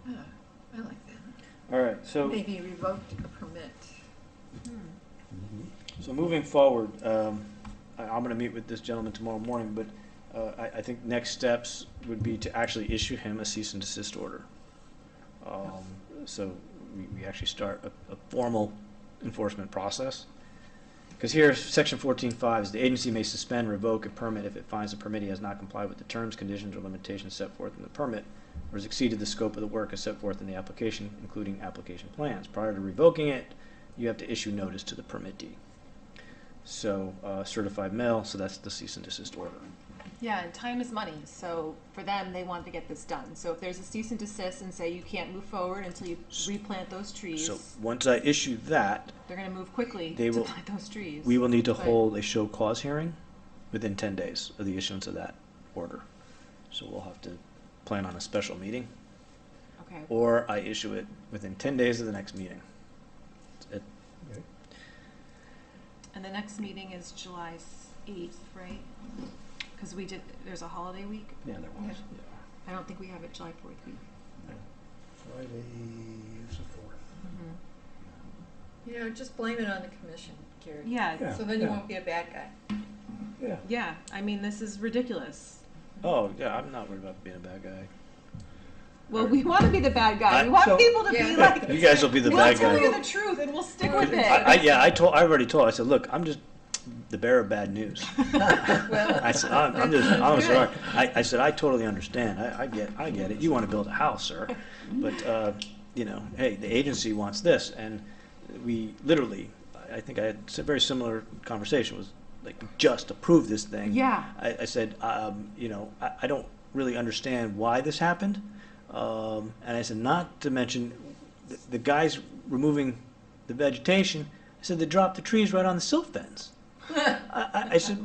Ah, I like that. all right, so. Maybe revoked a permit. So moving forward, I'm going to meet with this gentleman tomorrow morning, but I think next steps would be to actually issue him a cease and desist order. So we actually start a formal enforcement process. Because here, section 14.5 is the agency may suspend, revoke a permit if it finds the permittee has not complied with the terms, conditions, or limitations set forth in the permit, or has exceeded the scope of the work as set forth in the application, including application plans. Prior to revoking it, you have to issue notice to the permittee. So certified mail, so that's the cease and desist order. Yeah, and time is money. So for them, they want to get this done. So if there's a cease and desist and say you can't move forward until you replant those trees, So once I issue that, they're going to move quickly They to will- plant those trees. we will need to But- hold a show cause hearing within 10 days of the issuance of that order. So we'll have to plan on a special meeting, Okay. or I issue it within 10 days of the next meeting. And the next meeting is July 8th, right? Because there's a holiday week. Yeah, there was. I don't think we have it July 4th week. Friday is the 4th. You know, just blame it on the commission, Gary. Yeah, Yeah. So then you won't be a bad guy. Yeah. yeah. I mean, this is ridiculous. Oh, yeah, I'm not worried about being a bad guy. Well, we want to be the bad guy. I- We want so- people to be Yeah. like, You guys will be the we'll bad tell you guy. the truth and we'll stick with it. I already told, I already told, I said, look, I'm just the bearer of bad news. Well, I said, I'm sorry. I said, I totally understand. I get it. You want to build a house, sir. But, you know, hey, the agency wants this. And we literally, I think I had a very similar conversation, was like, just approve this thing. Yeah. I said, you know, I don't really understand why this happened. And I said, not to mention the guys removing the vegetation. I said, they dropped the trees right on the silt fence. I said,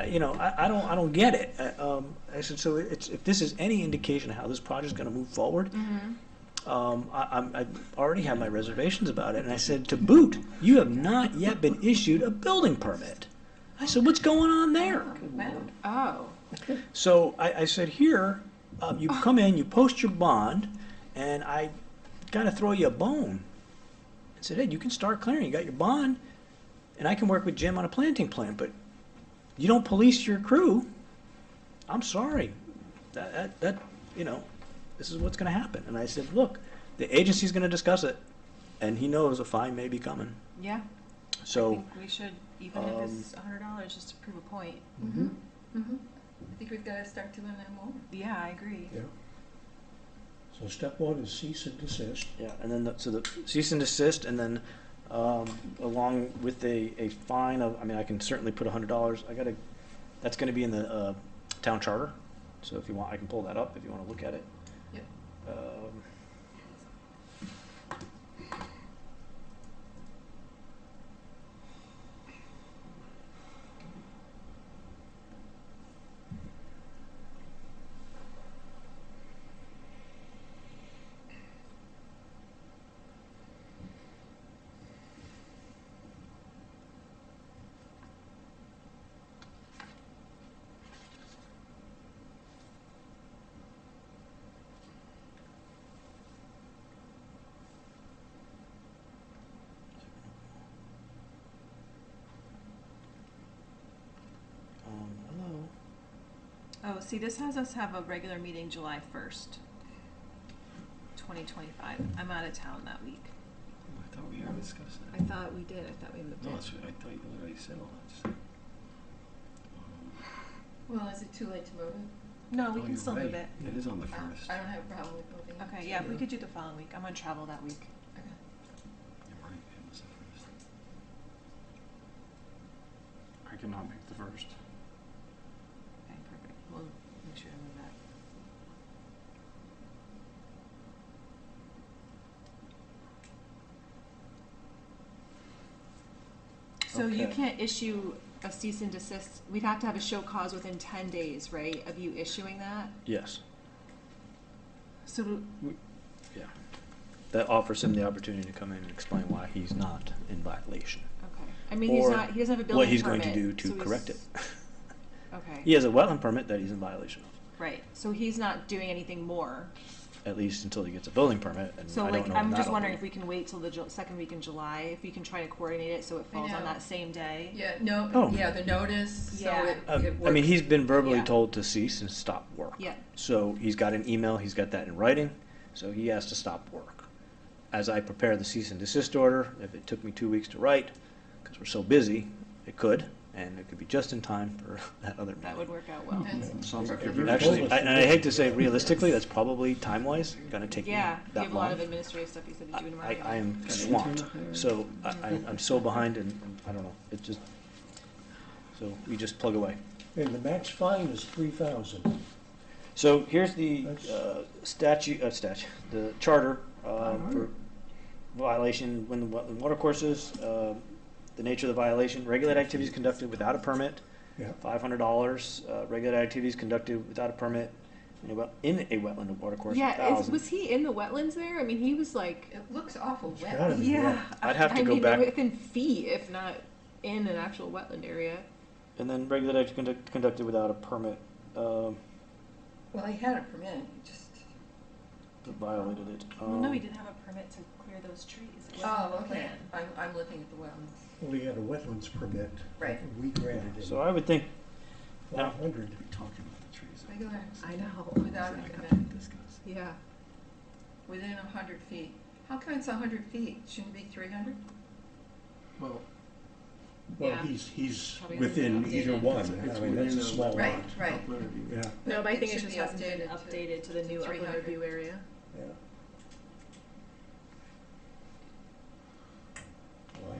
you know, I don't get it. I said, so if this is any indication of how this project's going to move forward, I already have my reservations about it. And I said, to boot, you have not yet been issued a building permit. I said, what's going on there? Oh. So I said, here, you come in, you post your bond, and I got to throw you a bone. I said, hey, you can start clearing. You got your bond, and I can work with Jim on a planting plan, but you don't police your crew. I'm sorry. That you know, this is what's going to happen. And I said, look, the agency's going to discuss it, and he knows a fine may be coming. Yeah. I So, think we should, even if it's $100, just to prove a point. Mm-hmm. Mm-hmm. I think we've got to start doing that more. Yeah, I agree. Yeah. So step one is cease and desist. yeah, and then so the cease and desist, and then along with a fine of, I mean, I can certainly put $100. That's going to be in the town charter. So if you want, I can pull that up if you want to look at it. Yep. Hello. Oh, see, this has us have a regular meeting July 1st, 2025. I'm out of town that week. I thought we already discussed I that. thought we did. I thought we moved No, it. that's, I thought you already said all that stuff. Well, is it too late to move it? No, we Oh, can you're still move right. it. It is on the first. I don't have a problem with moving it. Okay, yeah, we could do the following week. I'm on travel that week. Okay. You're right, it was the first. I cannot make the first. Okay, perfect. We'll make sure to move that. So you Okay. can't issue a cease and desist. We'd have to have a show cause within 10 days, right, of you issuing that? Yes. So, Yeah. That offers him the opportunity to come in and explain why he's not in violation. okay. I mean, Or he doesn't have a building permit. what he's going to do to so he's- correct it. Okay, He has a wetland permit that he's in violation of, right. So he's not doing anything more. at least until he gets a building permit, and So I like, don't know I'm when just that'll wondering be. if we can wait till the second week in July, if we can try to coordinate it so it falls on know. that same day. Yeah, no, Oh. yeah, the notice, so Yeah. it I works. mean, he's been verbally Yeah. told to cease and stop work. Yeah. So he's got an email, he's got that in writing, so he has to stop work. As I prepare the cease and desist order, if it took me 2 weeks to write, because we're so busy, it could, and it could be just in time for that other meeting. That would work out well. That's- Sounds like you're Perfect. very Actually, Told us and I hate to say realistically, that's probably time-wise gonna take me Yeah, you that have a lot long. of administrative stuff you said to do in I marketing. am swamped, so I'm so behind and I don't know, it just, so we just plug away. And the max fine is 3,000. So here's the That's- statute, the charter for violation when the wetland water courses, the nature of the violation, regulated activities conducted without a permit, Yeah. $500, regulated activities conducted without a permit in a wetland or water course, Yeah, 1,000. was he in the wetlands there? I mean, he was like, It looks awful It's wet. gotta be yeah. wet. I'd have to I go mean, back- within feet, if not in an actual wetland area. And then regulated activities conducted without a permit, Well, he had a permit, he just. violated it. Well, no, he didn't have a permit to clear those trees. It wasn't on Oh, the okay, plan. I'm looking at the wetlands. Well, he had a wetlands permit. Right. We granted So him I would think, 500. We talking about the trees. Regular. I know. Without a That permit. got discussed. Yeah. Within 100 feet. How come it's 100 feet? Shouldn't it be 300? Well, Yeah. he's Probably within updated. either one. it's I mean, that's within a small lot. Right, right. upland review. Yeah, No, but I think it should just be hasn't been updated updated to the new upland 300. review area. yeah. Well,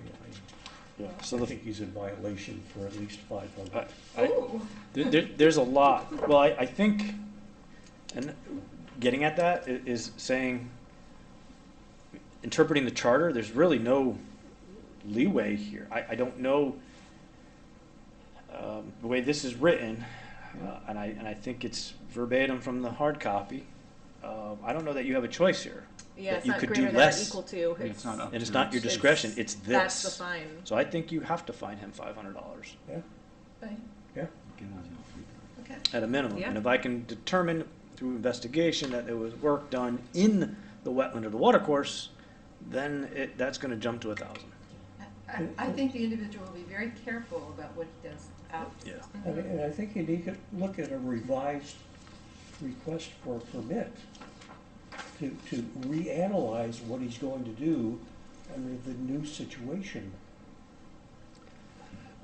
Yeah, I so the, think he's in violation for at least 500. Oh, there's a lot, well, I think, and getting at that is saying, interpreting the charter, there's really no leeway here. I don't know, the way this is written, and I think it's verbatim from the hard copy, I don't know that you have a choice here. Yeah, That it's you not could greater do than or less. equal to. It's not up And it's to not your us. discretion, it's this. That's the fine. So I think you have to fine him $500 fine. Get out of here. Okay. at a minimum. Yeah. And if I can determine through investigation that there was work done in the wetland or the watercourse, then that's gonna jump to 1,000. I think the individual will be very careful about what he does out. Yeah. And I think you need to look at a revised request for a permit to reanalyze what he's going to do under the new situation.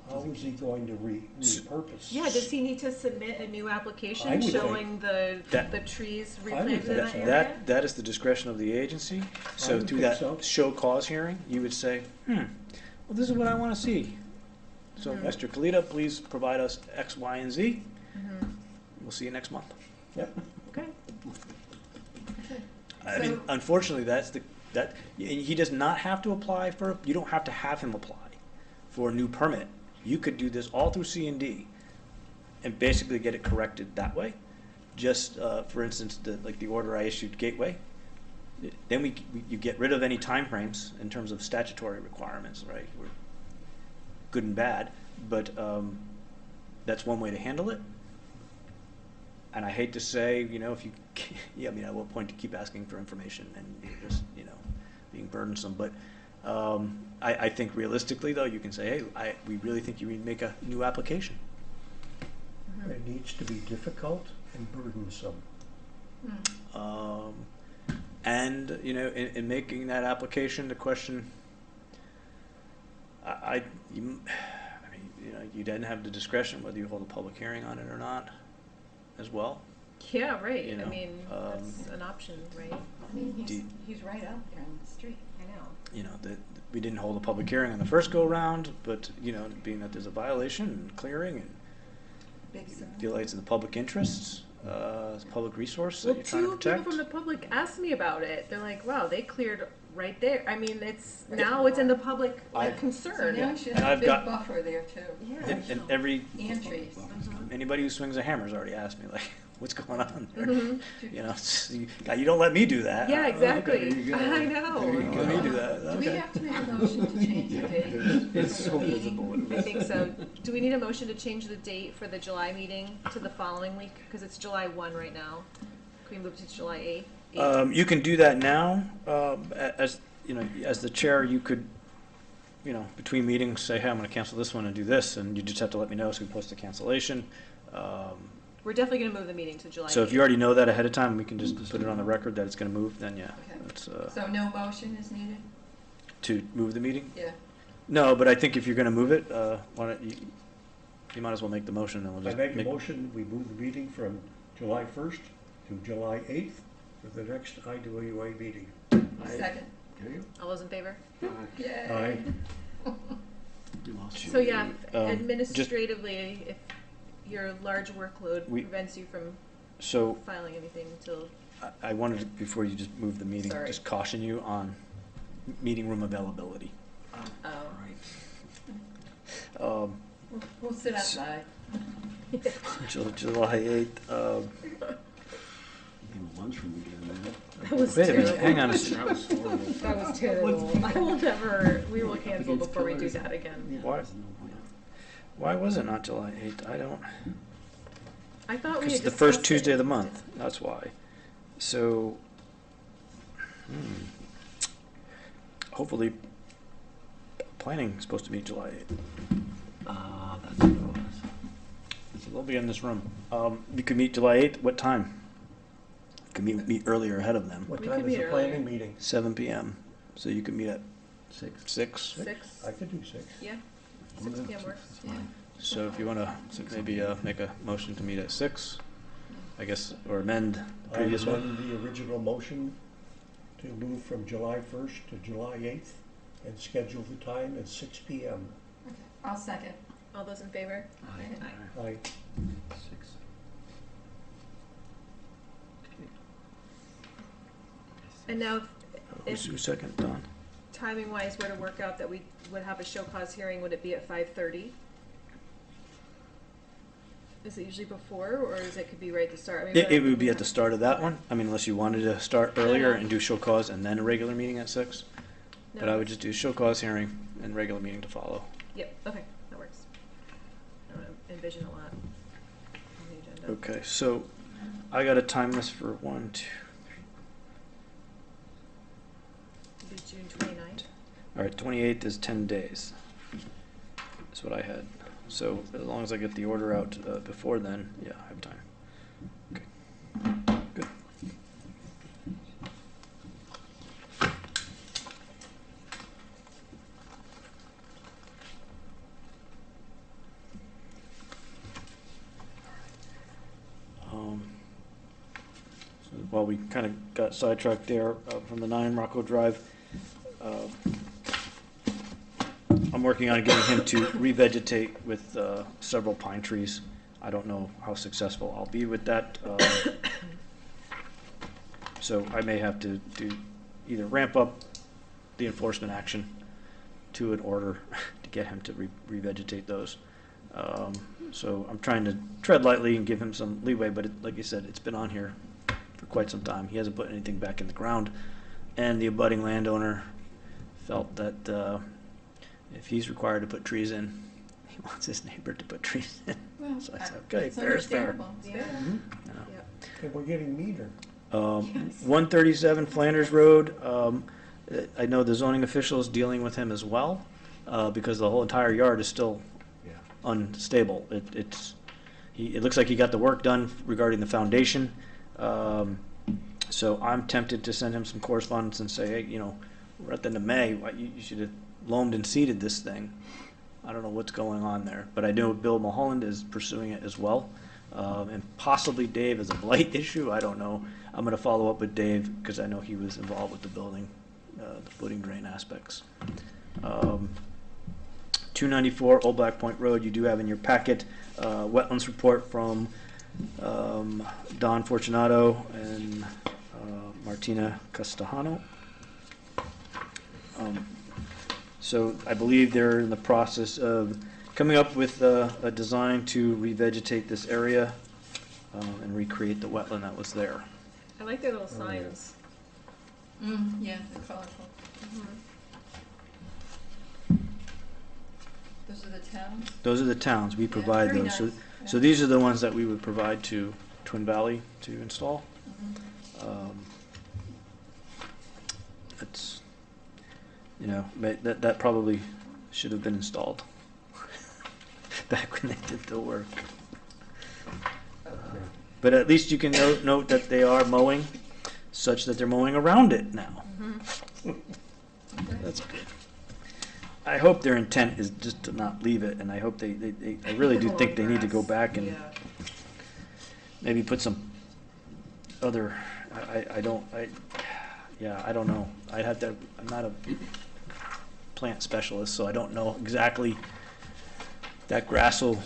How is he going to repurpose? Yeah, does he need to submit a new I application would showing the That- trees would replanted in think that so. area? That is the discretion of the agency. So would through think that so. show cause hearing, you would say, well, this is what I wanna see. So Mhm. Mr. Kalita, please provide us X, Y, and Z. Mhm. We'll see you next month. Yep. Okay. I mean, So- unfortunately, he does not have to apply for, you don't have to have him apply for a new permit. You could do this all through C&D and basically get it corrected that way. Just, for instance, like the order I issued Gateway, then you get rid of any timeframes in terms of statutory requirements, right? We're good and bad, but that's one way to handle it. And I hate to say, if you, yeah, I mean, at what point to keep asking for information and you're just, being burdensome. But I think realistically, though, you can say, hey, we really think you need to make a new application. It needs to be difficult and burdensome. And, in making that application, the question, you didn't have the discretion whether you hold a public hearing on it or not as well. Yeah, right. You I know, mean, that's an option, right? I mean, Do- he's right out there on the street. I know. That we didn't hold a public hearing on the first go-around, but, being that there's a violation and clearing and Big sign. violates the public interests, it's a public resource that Well, you're trying to two protect. people from the public asked me about it. They're like, wow, they cleared right there. I mean, now it's in the public I- So concern. now you should And have a I've big got- buffer there too. Yeah. And every, And trees. anybody who swings a hammer's already asked me, like, what's going on there? Mhm. You don't let me do that. Yeah, Okay, exactly. there you go. I know. There you go. Let me do that, Do we okay. have to make a motion to change the date? It's for so the meeting? visible. I think so. Do we need a motion to change the date for the July meeting to the following week? Because it's July 1 right now. Can we move to July 8? You can do that now, as the chair, you could, between meetings, say, hey, I'm gonna cancel this one and do this, and you just have to let me know, so we post a cancellation. We're definitely going to move the meeting to July 8. So if you already know that ahead of time, we can just put it on the record that it's gonna move, then yeah. Okay. That's, So no motion is needed? to move the meeting? Yeah. No, but I think if you're gonna move it, why don't you might as well make the motion, and we'll I just make a motion, we move the meeting from July 1st to July 8th for the next IWA meeting. Second. Okay? All those in favor? Yay. Aye. So yeah, Just- administratively, if your large workload We- prevents you from So filing anything until, I wanted to, before you just move the meeting, Sorry. just caution you on meeting room availability. oh. We'll sit outside. July 8th. Give him a lunchroom again, man. That was Wait a minute, terrible. hang on a second. That was horrible. That was terrible. I will never, we will cancel before we do that again. Why? There's no point. Why was it not July 8th? I don't, I thought we because had it's the first discussed Tuesday it. of the month, that's why. So, hopefully, planning is supposed to meet July 8th. That's what it was. So they'll be in this room. You could meet July 8th, what time? Could meet earlier ahead of them, What We time could is the meet planning earlier. meeting? 7 p.m. So you could meet at 6. 6. 6? I could do 6. Yeah, 6 PM works. Yeah. So if you want to maybe make a motion to meet at 6, I guess, or amend the I previous one. amend the original motion to move from July 1st to July 8th and schedule the time at 6 p.m. Okay, I'll second. All those in favor? Aye. I, 6. And now, Who's if who's second, Don? timing wise were to work out that we would have a show cause hearing, would it be at 5:30? Is it usually before, or is it could be right at the start? I mean, It would be at the start of that one. I mean, unless you wanted to start earlier know. and do show cause and then a regular meeting at 6. No, But I would just do show cause hearing and regular meeting to follow. Yep, okay, that works. I don't envision a lot on the agenda. Okay, so I got to time this for 1, 2. It'd be June 29th. All right, 28th is 10 days. That's what I had. So as long as I get the order out before then, yeah, I have time. Okay, good. So while we kind of got sidetracked there from the 9 Rocco Drive, I'm working on getting him to revegetate with several pine trees. I don't know how successful I'll be with that. So I may have to either ramp up the enforcement action to an order to get him to revegetate those. So I'm trying to tread lightly and give him some leeway, but like you said, it's been on here for quite some time. He hasn't put anything back in the ground. And the abutting landowner felt that if he's required to put trees in, he wants his neighbor to put trees in. Well, So I said, okay, it's fair is fair. understandable. It's Yeah. fair. You know. Yep. and we're getting meaner. 137 Flanders Road, I know the zoning official is dealing with him as well, because the whole entire yard is still Yeah. unstable. It looks like he got the work done regarding the foundation. So I'm tempted to send him some correspondence and say, hey, we're at the end of May, you should have loamed and seeded this thing. I don't know what's going on there, but I know Bill Mulholland is pursuing it as well. And possibly Dave as a blight issue, I don't know. I'm gonna follow up with Dave, because I know he was involved with the building, the footing drain aspects. 294 Old Black Point Road, you do have in your packet, wetlands report from Don Fortunato and Martina Castejano. So I believe they're in the process of coming up with a design to revegetate this area and recreate the wetland that was there. I like their little signs. Yeah, they're colorful. Those are the towns? Those are the towns, we provide very those. So, nice, so yeah. these are the ones that we would provide to Twin Valley to install. It's, that probably should have been installed back when they did the work. But at least you can note that they are mowing, such that they're mowing around it now. That's good. I hope their intent is just to not leave it, and I hope I really do think they need to go back and maybe put some other, I don't know. I'm not a plant specialist, so I don't know exactly. That grass will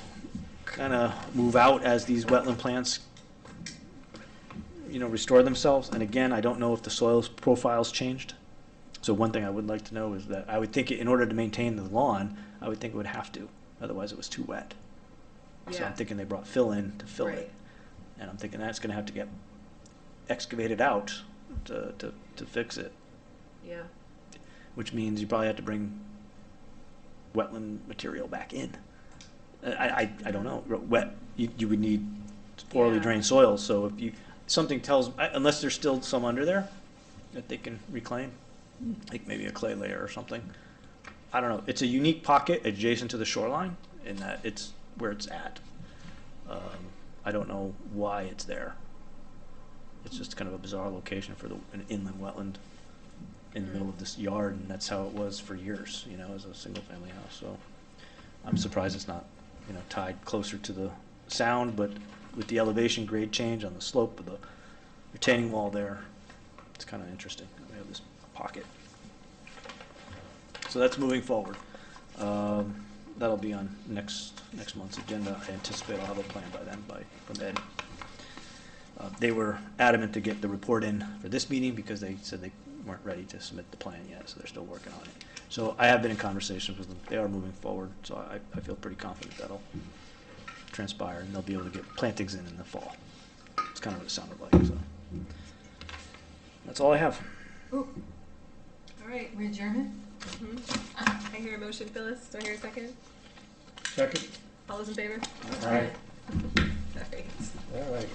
kind of move out as these wetland plants, restore themselves. And again, I don't know if the soils profile's changed. So one thing I would like to know is that I would think in order to maintain the lawn, I would think it would have to. Otherwise, it was too wet. So Yeah. I'm thinking they brought fill in to fill Right. it. And I'm thinking that's going to have to get excavated out to fix it, Yeah. which means you probably have to bring wetland material back in. I don't know. You would need poorly Yeah. drained soils. So if something tells, unless there's still some under there that they can reclaim, like maybe a clay layer or something. I don't know. It's a unique pocket adjacent to the shoreline in that it's where it's at. I don't know why it's there. it's just kind of a bizarre location for an inland wetland in the middle of this yard, and that's how it was for years, you know, as a single-family house. So I'm surprised it's not, you know, tied closer to the sound, but with the elevation grade change on the slope of the retaining wall there, it's kind of interesting. We have this pocket. So that's moving forward. That'll be on next month's agenda. I anticipate I'll have a plan by then from Ed. They were adamant to get the report in for this meeting because they said they weren't ready to submit the plan yet, so they're still working on it. So I have been in conversations with them. They are moving forward, so I feel pretty confident that'll transpire and they'll be able to get plantings in the fall. It's kind of what it sounded like, so. That's all I have. All right. We adjourn I hear a motion, Phyllis. Do I hear a second? Second? All those in favor? All right. All right. All right.